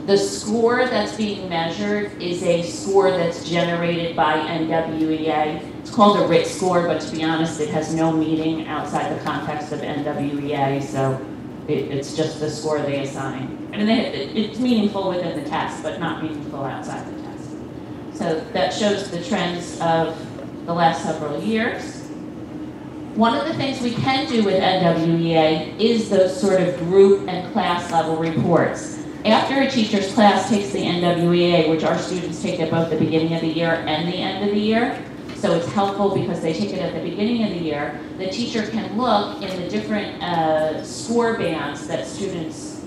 The score that's being measured is a score that's generated by NWEA. It's called a RIT score, but to be honest, it has no meaning outside the context of NWEA, so it's just the score they assign. And it's meaningful within the test, but not meaningful outside the test. So that shows the trends of the last several years. One of the things we can do with NWEA is those sort of group and class level reports. After a teacher's class takes the NWEA, which our students take at both the beginning of the year and the end of the year, so it's helpful because they take it at the beginning of the year, the teacher can look in the different score bands that students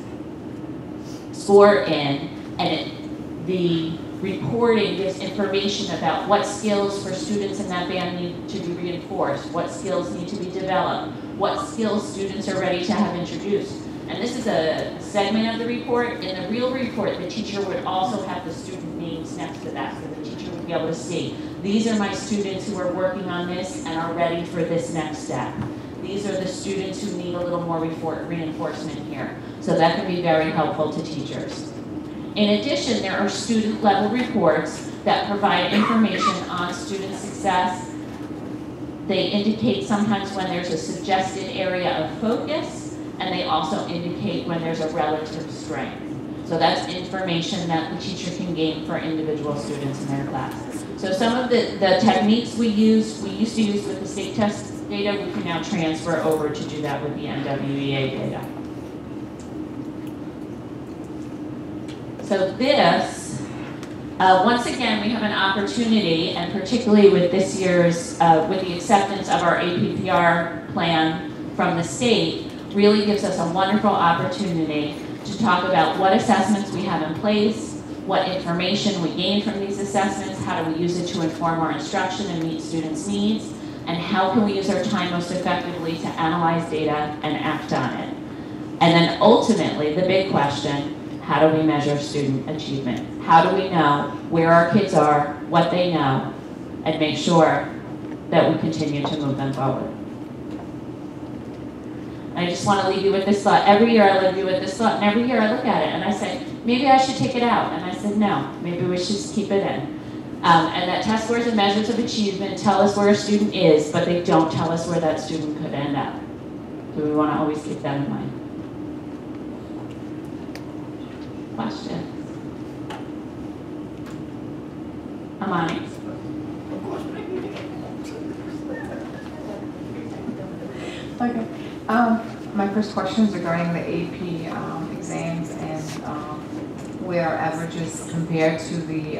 score in, and the reporting gives information about what skills for students in that band need to be reinforced, what skills need to be developed, what skills students are ready to have introduced. And this is a segment of the report. In the real report, the teacher would also have the student names next to that, so the teacher would be able to see, these are my students who are working on this and are ready for this next step. These are the students who need a little more reinforcement here. So that can be very helpful to teachers. In addition, there are student level reports that provide information on student success. They indicate sometimes when there's a suggested area of focus, and they also indicate when there's a relative strength. So that's information that the teacher can gain for individual students in their class. So some of the techniques we used to use with the state test data, we can now transfer over to do that with the NWEA data. So this, once again, we have an opportunity, and particularly with this year's, with the acceptance of our APPR plan from the state, really gives us a wonderful opportunity to talk about what assessments we have in place, what information we gain from these assessments, how do we use it to inform our instruction and meet students' needs, and how can we use our time most effectively to analyze data and act on it. And then ultimately, the big question, how do we measure student achievement? How do we know where our kids are, what they know, and make sure that we continue to move them forward? I just want to leave you with this thought. Every year I leave you with this thought, and every year I look at it and I say, maybe I should take it out. And I said, no, maybe we should just keep it in. And that test scores and measures of achievement tell us where a student is, but they don't tell us where that student could end up. So we want to always keep that in mind. Question? Amani? Okay. My first question is regarding the AP exams and where our averages compared to the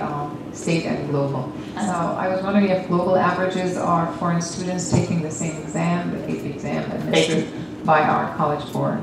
state and global. So I was wondering if global averages are foreign students taking the same exam, the AP exam administered by our college board.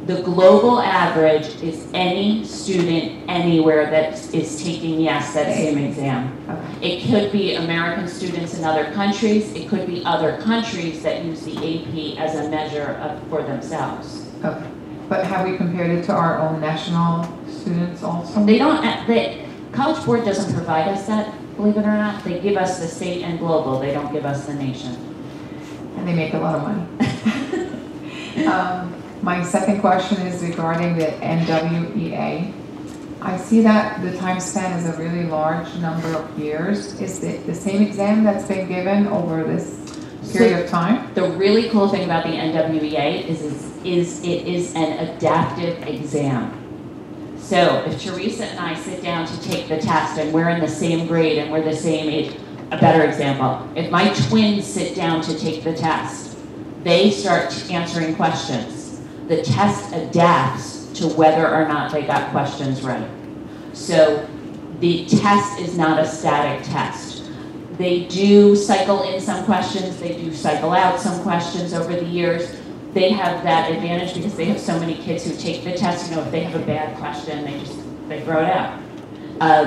The global average is any student anywhere that is taking, yes, that same exam. Okay. It could be American students in other countries. It could be other countries that use the AP as a measure for themselves. Okay. But have we compared it to our own national students also? They don't, the College Board doesn't provide us that, believe it or not. They give us the state and global. They don't give us the nation. And they make a lot of money. My second question is regarding the NWEA. I see that the time span is a really large number of years. Is it the same exam that's been given over this period of time? The really cool thing about the NWEA is it is an adaptive exam. So if Teresa and I sit down to take the test and we're in the same grade and we're the same age, a better example, if my twins sit down to take the test, they start answering questions. The test adapts to whether or not they got questions right. So the test is not a static test. They do cycle in some questions, they do cycle out some questions over the years. They have that advantage because they have so many kids who take the test. You know, if they have a bad question, they throw it out.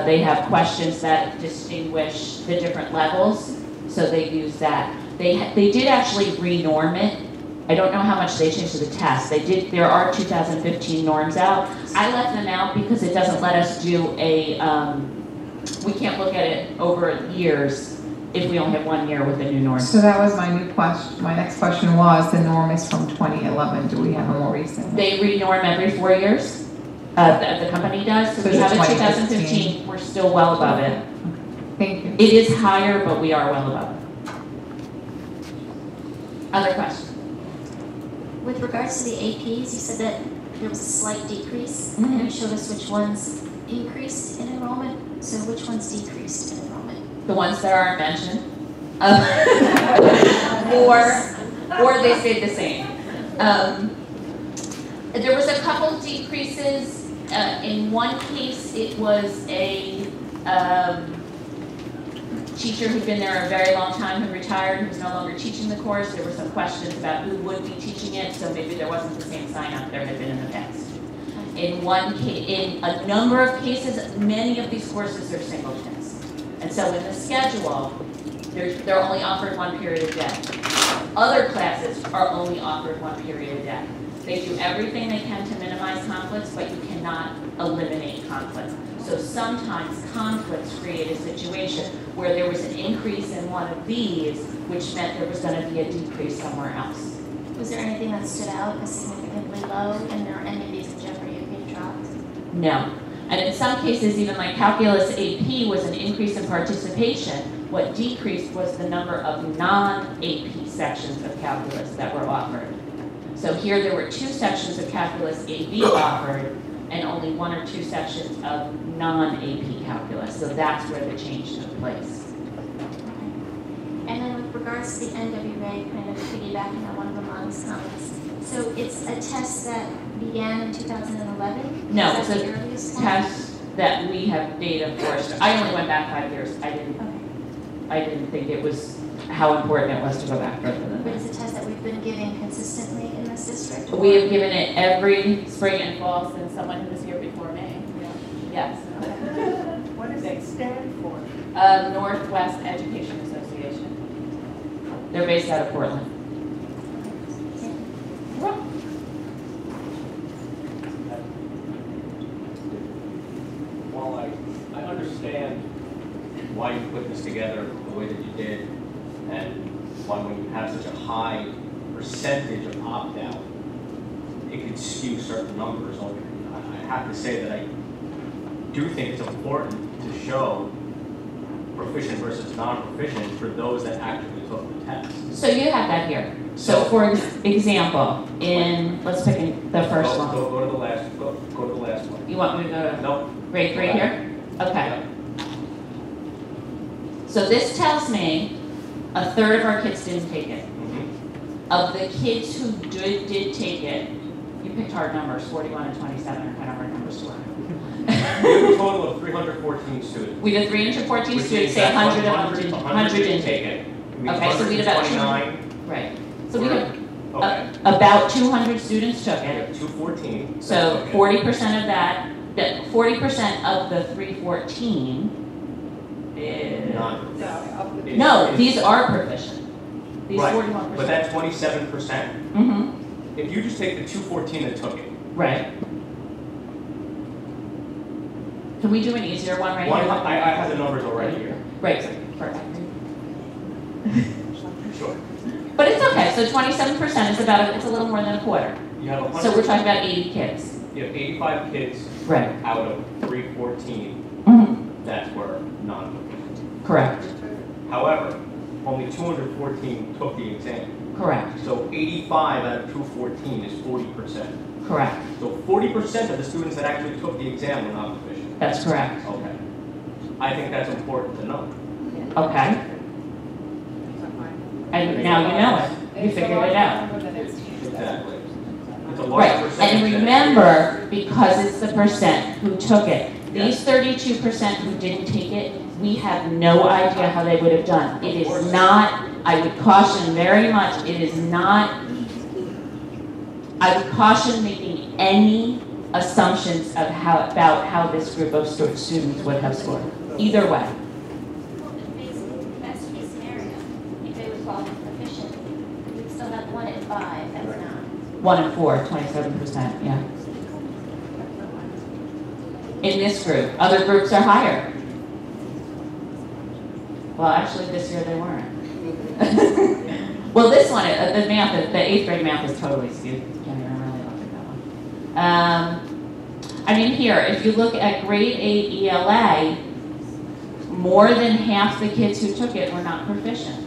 They have questions that distinguish the different levels, so they use that. They did actually re-norm it. I don't know how much they changed to the test. There are 2015 norms out. I left them out because it doesn't let us do we can't look at it over years if we only have 1 year with the new norm. So that was my new question. My next question was, the norm is from 2011. Do we have a more recent? They re-norm every 4 years. The company does. So we have a 2015. We're still well above it. Thank you. It is higher, but we are well above it. Other questions? With regards to the APs, you said that there was a slight decrease, and you showed us which ones increased in enrollment. So which ones decreased in enrollment? The ones that aren't mentioned, or they stayed the same. There was a couple decreases. In one case, it was a teacher who'd been there a very long time, who retired, who was no longer teaching the course. There were some questions about who would be teaching it, so maybe there wasn't the same sign-up there had been in the past. In a number of cases, many of these courses are singletons. And so in the schedule, they're only offered 1 period a day. Other classes are only offered 1 period a day. They do everything they can to minimize conflicts, but you cannot eliminate conflicts. So sometimes conflicts create a situation where there was an increase in one of these, which meant there was going to be a decrease somewhere else. Was there anything that stood out as significantly low, and are any of these in jeopardy of being dropped? No. And in some cases, even like calculus AP was an increase in participation. What decreased was the number of non-AP sections of calculus that were offered. So here there were 2 sections of calculus AB offered, and only 1 or 2 sections of non-AP calculus. So that's where the change took place. And then with regards to the NWA, kind of piggybacking on one of Aman's comments, so it's a test that began in 2011? No, it's a test that we have data for. I only went back 5 years. I didn't think it was how important it was to go back further than that. But it's a test that we've been giving consistently in this district? We have given it every spring and fall since someone who was here before me. Yes. What does it stand for? Northwest Education Association. They're based out of Portland. While I understand why you put this together the way that you did, and why when you have such a high percentage of opt-out, it can skew certain numbers. I have to say that I do think it's important to show proficient versus non-proficient for those that actually took the test. So you have that here. So for example, let's pick the first one. Go to the last. Go to the last one. You want me to go to No. grade 3 here? Okay. So this tells me 1/3 of our kids didn't take it. Of the kids who did take it, you picked hard numbers, 41 and 27 are kind of hard numbers to learn. We have a total of 314 students. We did 314 students, say 100 didn't take it. Okay, so we had about 200. Right. So we had about 200 students took it. 214. So 40% of that, 40% of the 314 is... No, these are proficient. These right. 41%. But that 27%, if you just take the 214 that took it. Right. Can we do an easier one right here? I have the numbers already here. Right, perfect. Sure. But it's okay, so 27% is it's a little more than a quarter. You have 100. So we're talking about 80 kids. You have 85 kids Right. Out of 314, Mhm. that were non-proficient. Correct. However, only 214 took the exam. Correct. So 85 out of 214 is 40%. Correct. So 40% of the students that actually took the exam were not proficient. That's correct. Okay. I think that's important to know. Okay. And now you know it. You figured it out. Exactly. It's a large Right. percentage. And remember, because it's the percent who took it, these 32% who didn't take it, we have no idea how they would have done. It is not, I would caution very much, it is not, I would caution making any assumptions of about how this group of students would have scored. Either way. Basically, best case scenario, if they were qualified proficient, we'd still have 1 in 5 that's not. 1 in 4, 27%, yeah. In this group, other groups are higher. Well, actually, this year they weren't. Well, this one, the math, the 8th grade math is totally skewed. Can't even really look at that one. I mean, here, if you look at grade 8 ELA, more than half the kids who took it were not proficient,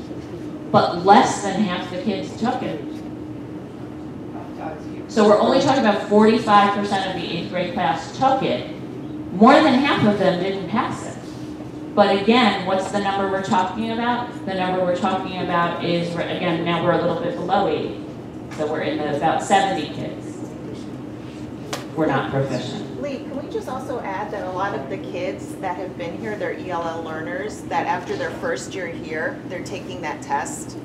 but less than half the kids took it. So we're only talking about 45% of the 8th grade class took it. More than half of them didn't pass it. But again, what's the number we're talking about? The number we're talking about is, again, now we're a little bit below 80. So we're in the about 70 kids. We're not proficient. Lee, can we just also add that a lot of the kids that have been here, they're ELL learners, that after their first year here, they're taking that test.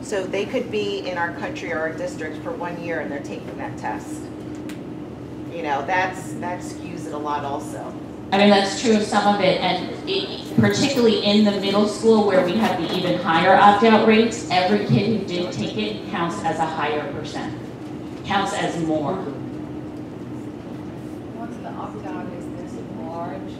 So they could be in our country or our district for 1 year and they're taking that test. You know, that skews it a lot also. I mean, that's true of some of it, and particularly in the middle school where we have the even higher opt-out rates, every kid who did take it counts as a higher percent, counts as more. Once the opt-out is this large,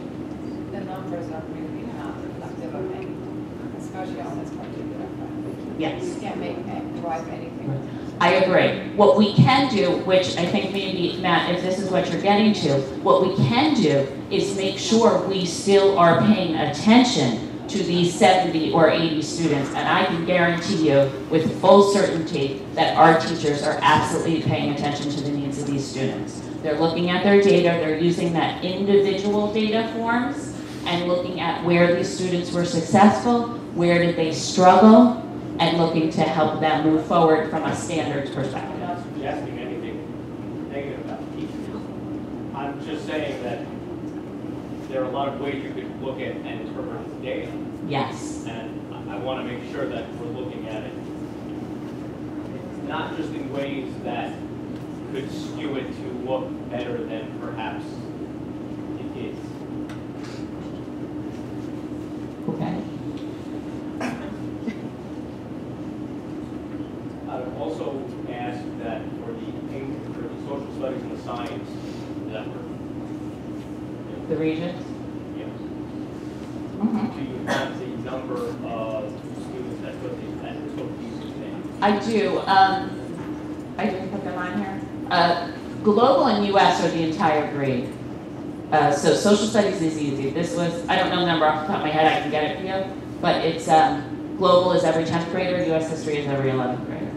the numbers are really not reflective of anything, especially on this particular fact. Yes. You can't drive anything. I agree. What we can do, which I think maybe, Matt, if this is what you're getting to, what we can do is make sure we still are paying attention to these 70 or 80 students. And I can guarantee you with full certainty that our teachers are absolutely paying attention to the needs of these students. They're looking at their data, they're using that individual data forms and looking at where these students were successful, where did they struggle, and looking to help them move forward from a standards perspective. I'm not suggesting anything negative about teachers. I'm just saying that there are a lot of ways you could look at and interpret the data. Yes. And I want to make sure that we're looking at it not just in ways that could skew it to look better than perhaps it is. Okay. I would also ask that for the social studies and the science that were, The regions? yes. Mm-hmm. Do you have the number of students that took these exams? I do. I didn't put them on here. Global and US are the entire grade. So social studies is easy. This was, I don't know the number off the top of my head, I can get it for you. But it's, global is every 10th grader, US history is every 11th grader.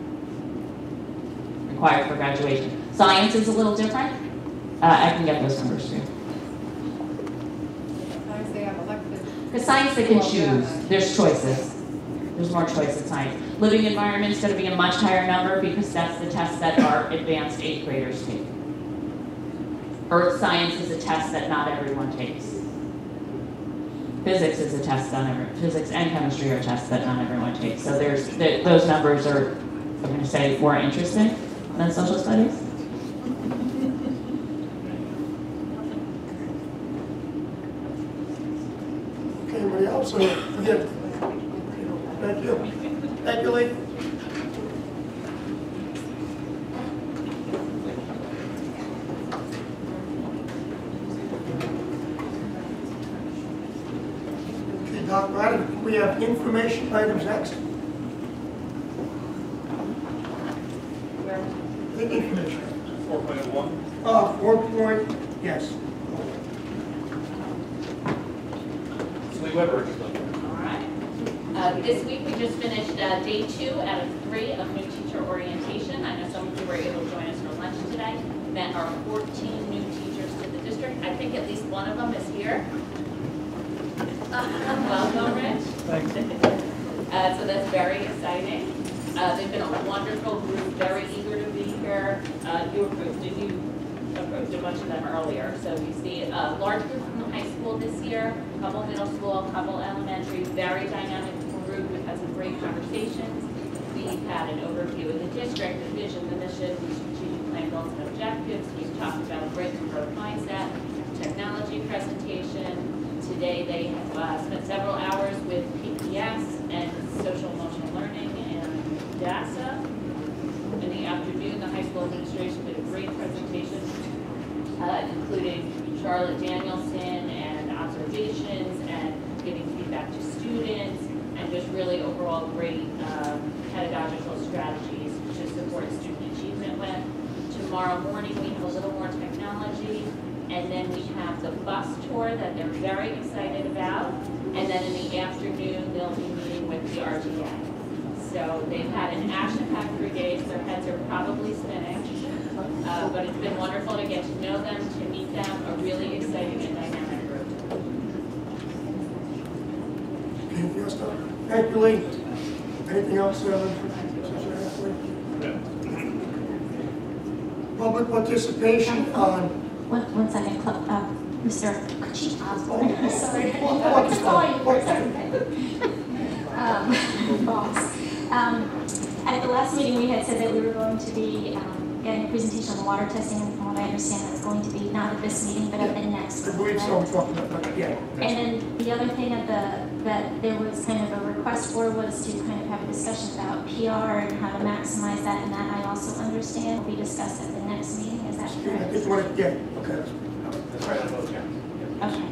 Required for graduation. Science is a little different. I can get those numbers for you. Sometimes they have elective. Because science they can choose. There's choices. There's more choice in science. Living environment is going to be a much higher number because that's the test that our advanced 8th graders take. Earth science is a test that not everyone takes. Physics is a test physics and chemistry are tests that not everyone takes. So those numbers are, I'm going to say, more interesting than social studies. Okay, anybody else? Thank you. Thank you, Lee. Okay, Dr. Adam, we have information items next. I think information. 4.1. 4 point, yes. Weber. All right. This week we just finished day 2 out of 3 of new teacher orientation. I know some of you were able to join us for lunch today. Met our 14 new teachers to the district. I think at least one of them is here. Welcome, Rich. Thanks. So that's very exciting. They've been a wonderful group, very eager to be here. You approved a bunch of them earlier. So you see a large group from the high school this year, a couple middle school, a couple elementary, very dynamic group. We've had some great conversations. We've had an overview of the district, the vision, the mission, the strategic plan, goals and objectives. We've talked about a great growth mindset, technology presentation. Today they have spent several hours with PPS and social emotional learning and DASA. In the afternoon, the high school administration did a great presentation, including Charlotte Danielson and observations and giving feedback to students and just really overall great pedagogical strategies to support student achievement with. Tomorrow morning, we have a little more technology. And then we have the bus tour that they're very excited about. And then in the afternoon, they'll be meeting with the RTA. So they've had an action-packed 3 days. Their heads are probably spinning. But it's been wonderful to get to know them, to meet them, a really exciting and dynamic group. Anything else, Doc? Thank you, Lee. Anything else? Public participation on. One second, Mr. Chief Osborne. Oh, Sorry. Boss. At the last meeting, we had said that we were going to be getting a presentation on the water testing, and from what I understand, that's going to be not at this meeting, but at the next. I believe so, we're talking about that, yeah. And then the other thing that there was kind of a request for was to kind of have a discussion about PR and how to maximize that, and that I also understand will be discussed at the next meeting. Is that I correct? just want to, yeah, okay. That's right on both counts. Okay.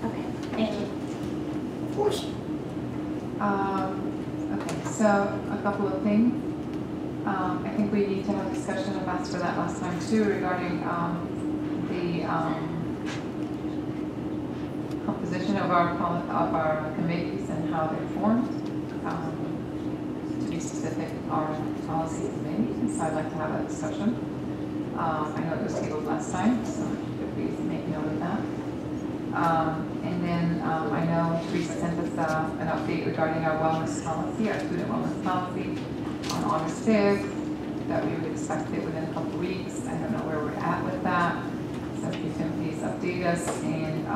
Okay. Thank you. Of course. Okay, so a couple of things. I think we need to have a discussion, I've asked for that last time too, regarding the composition of our committees and how they're formed. To be specific, our policy committee, so I'd like to have a discussion. I know it was tabled last time, so please make note of that. And then I know Teresa sent us an update regarding our wellness policy, our student wellness policy on August 5th, that we would expect it within a couple of weeks. I don't know where we're at with that, so if you can please update us. And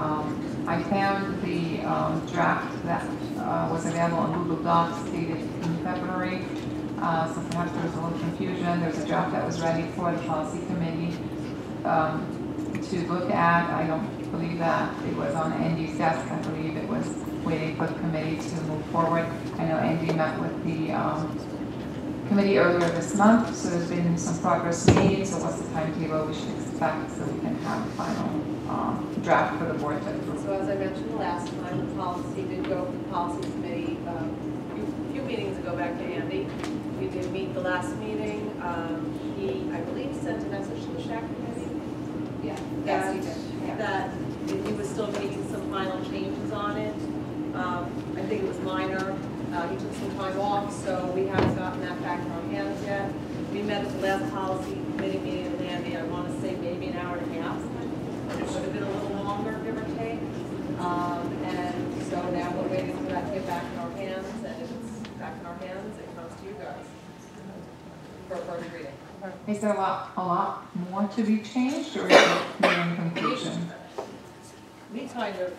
I found the draft that was available on Google Docs dated in February. So perhaps there was a little confusion. There's a draft that was ready for the policy committee to look at. I don't believe that it was on Andy's desk. I believe it was waiting for the committee to move forward. I know Andy met with the committee earlier this month, so there's been some progress made. So what's the timetable we should expect so we can have a final draft for the board to approve? So as I mentioned last time, the policy did go to the policy committee a few meetings ago back to Andy. We did meet the last meeting. He, I believe, sent a message to the SHAC committee. Yeah. Yes, he did. Yeah. That he was still making some final changes on it. I think it was minor. He took some time off, so we haven't gotten that back in our hands yet. We met at the last policy committee meeting with Andy, I want to say maybe an hour and a half. It would have been a little longer, give or take. And so now we're waiting for that to get back in our hands, and if it's back in our hands, it comes to you guys for first reading. Is there a lot more to be changed, or is it nearing conclusion? We kind of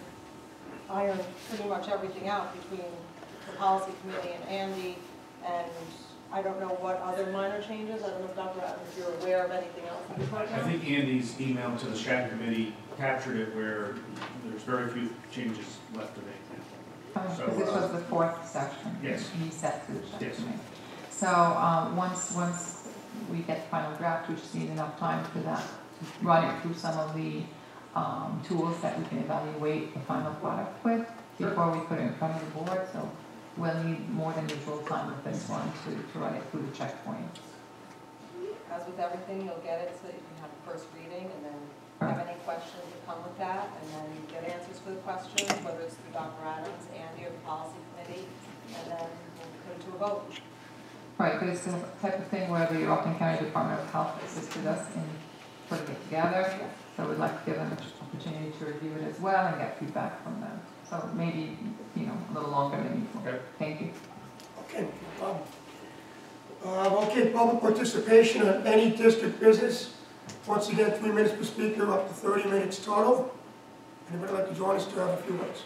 ironed pretty much everything out between the policy committee and Andy, and I don't know what other minor changes. I don't know if Dr. Adams, if you're aware of anything else that you I think Andy's email to the SHAC committee captured it where there's very few changes left to make. Because So, this was the fourth section. Yes. He set to the SHAC Yes. committee. So once we get the final draft, we just need enough time for that, to run it through some of the tools that we can evaluate the final product with before we put it in front of the board. So we'll need more than usual time with this one to run it through the checkpoint. As with everything, you'll get it so that you can have a first reading, and then have any questions that come with that, and then get answers for the questions, whether it's through Dr. Adams, Andy, or the policy committee, and then we'll put it to a vote. Right, but it's the type of thing where the Rockland County Department of Health assisted us in putting it together. So we'd like to give them an opportunity to review it as well and get feedback from them. So maybe, you know, a little longer than usual. Okay. Thank you. Okay, no problem. Okay, public participation on any district business. Once again, 3 minutes per speaker, up to 30 minutes total. Anybody like to join us to have a few minutes?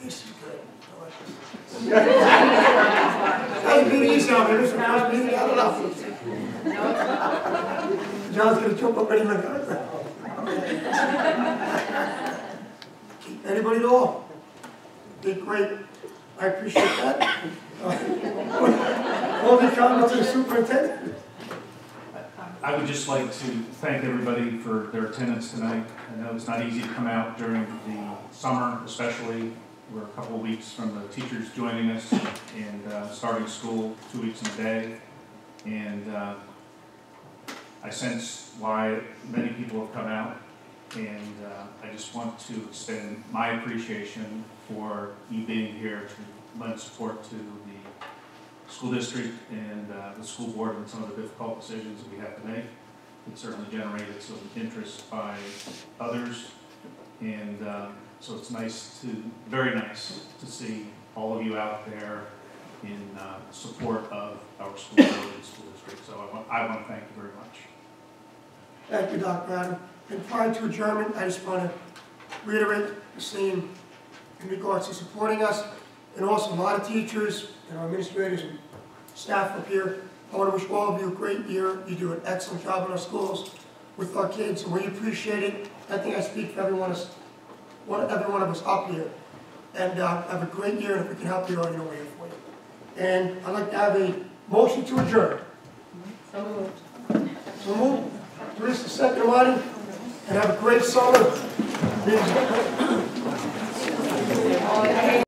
This is good. I like this. That's been easy out here. This is the first meeting out of enough. John's going to jump up any minute. Anybody at all? Did great. I appreciate that. All the comments to the superintendent? I would just like to thank everybody for their attendance tonight. I know it's not easy to come out during the summer, especially. We're a couple of weeks from the teachers joining us and starting school 2 weeks in a day. And I sense why many people have come out. And I just want to extend my appreciation for you being here to lend support to the school district and the school board and some of the difficult decisions that we have to make. It certainly generated some interest by others, and so it's nice very nice to see all of you out there in support of our school board and school district. So I want to thank you very much. Thank you, Dr. Adam. And prior to adjournment, I just want to reiterate the same in regards to supporting us, and also a lot of teachers and our administrators and staff up here. I want to wish all of you a great year. You do an excellent job in our schools with our kids, and we appreciate it. I think I speak for every one of us up here. And have a great year, and if we can help you, we're here for you. And I'd like to have a motion to adjourn. So moved. So move. Bruce, the second one, and have a great summer.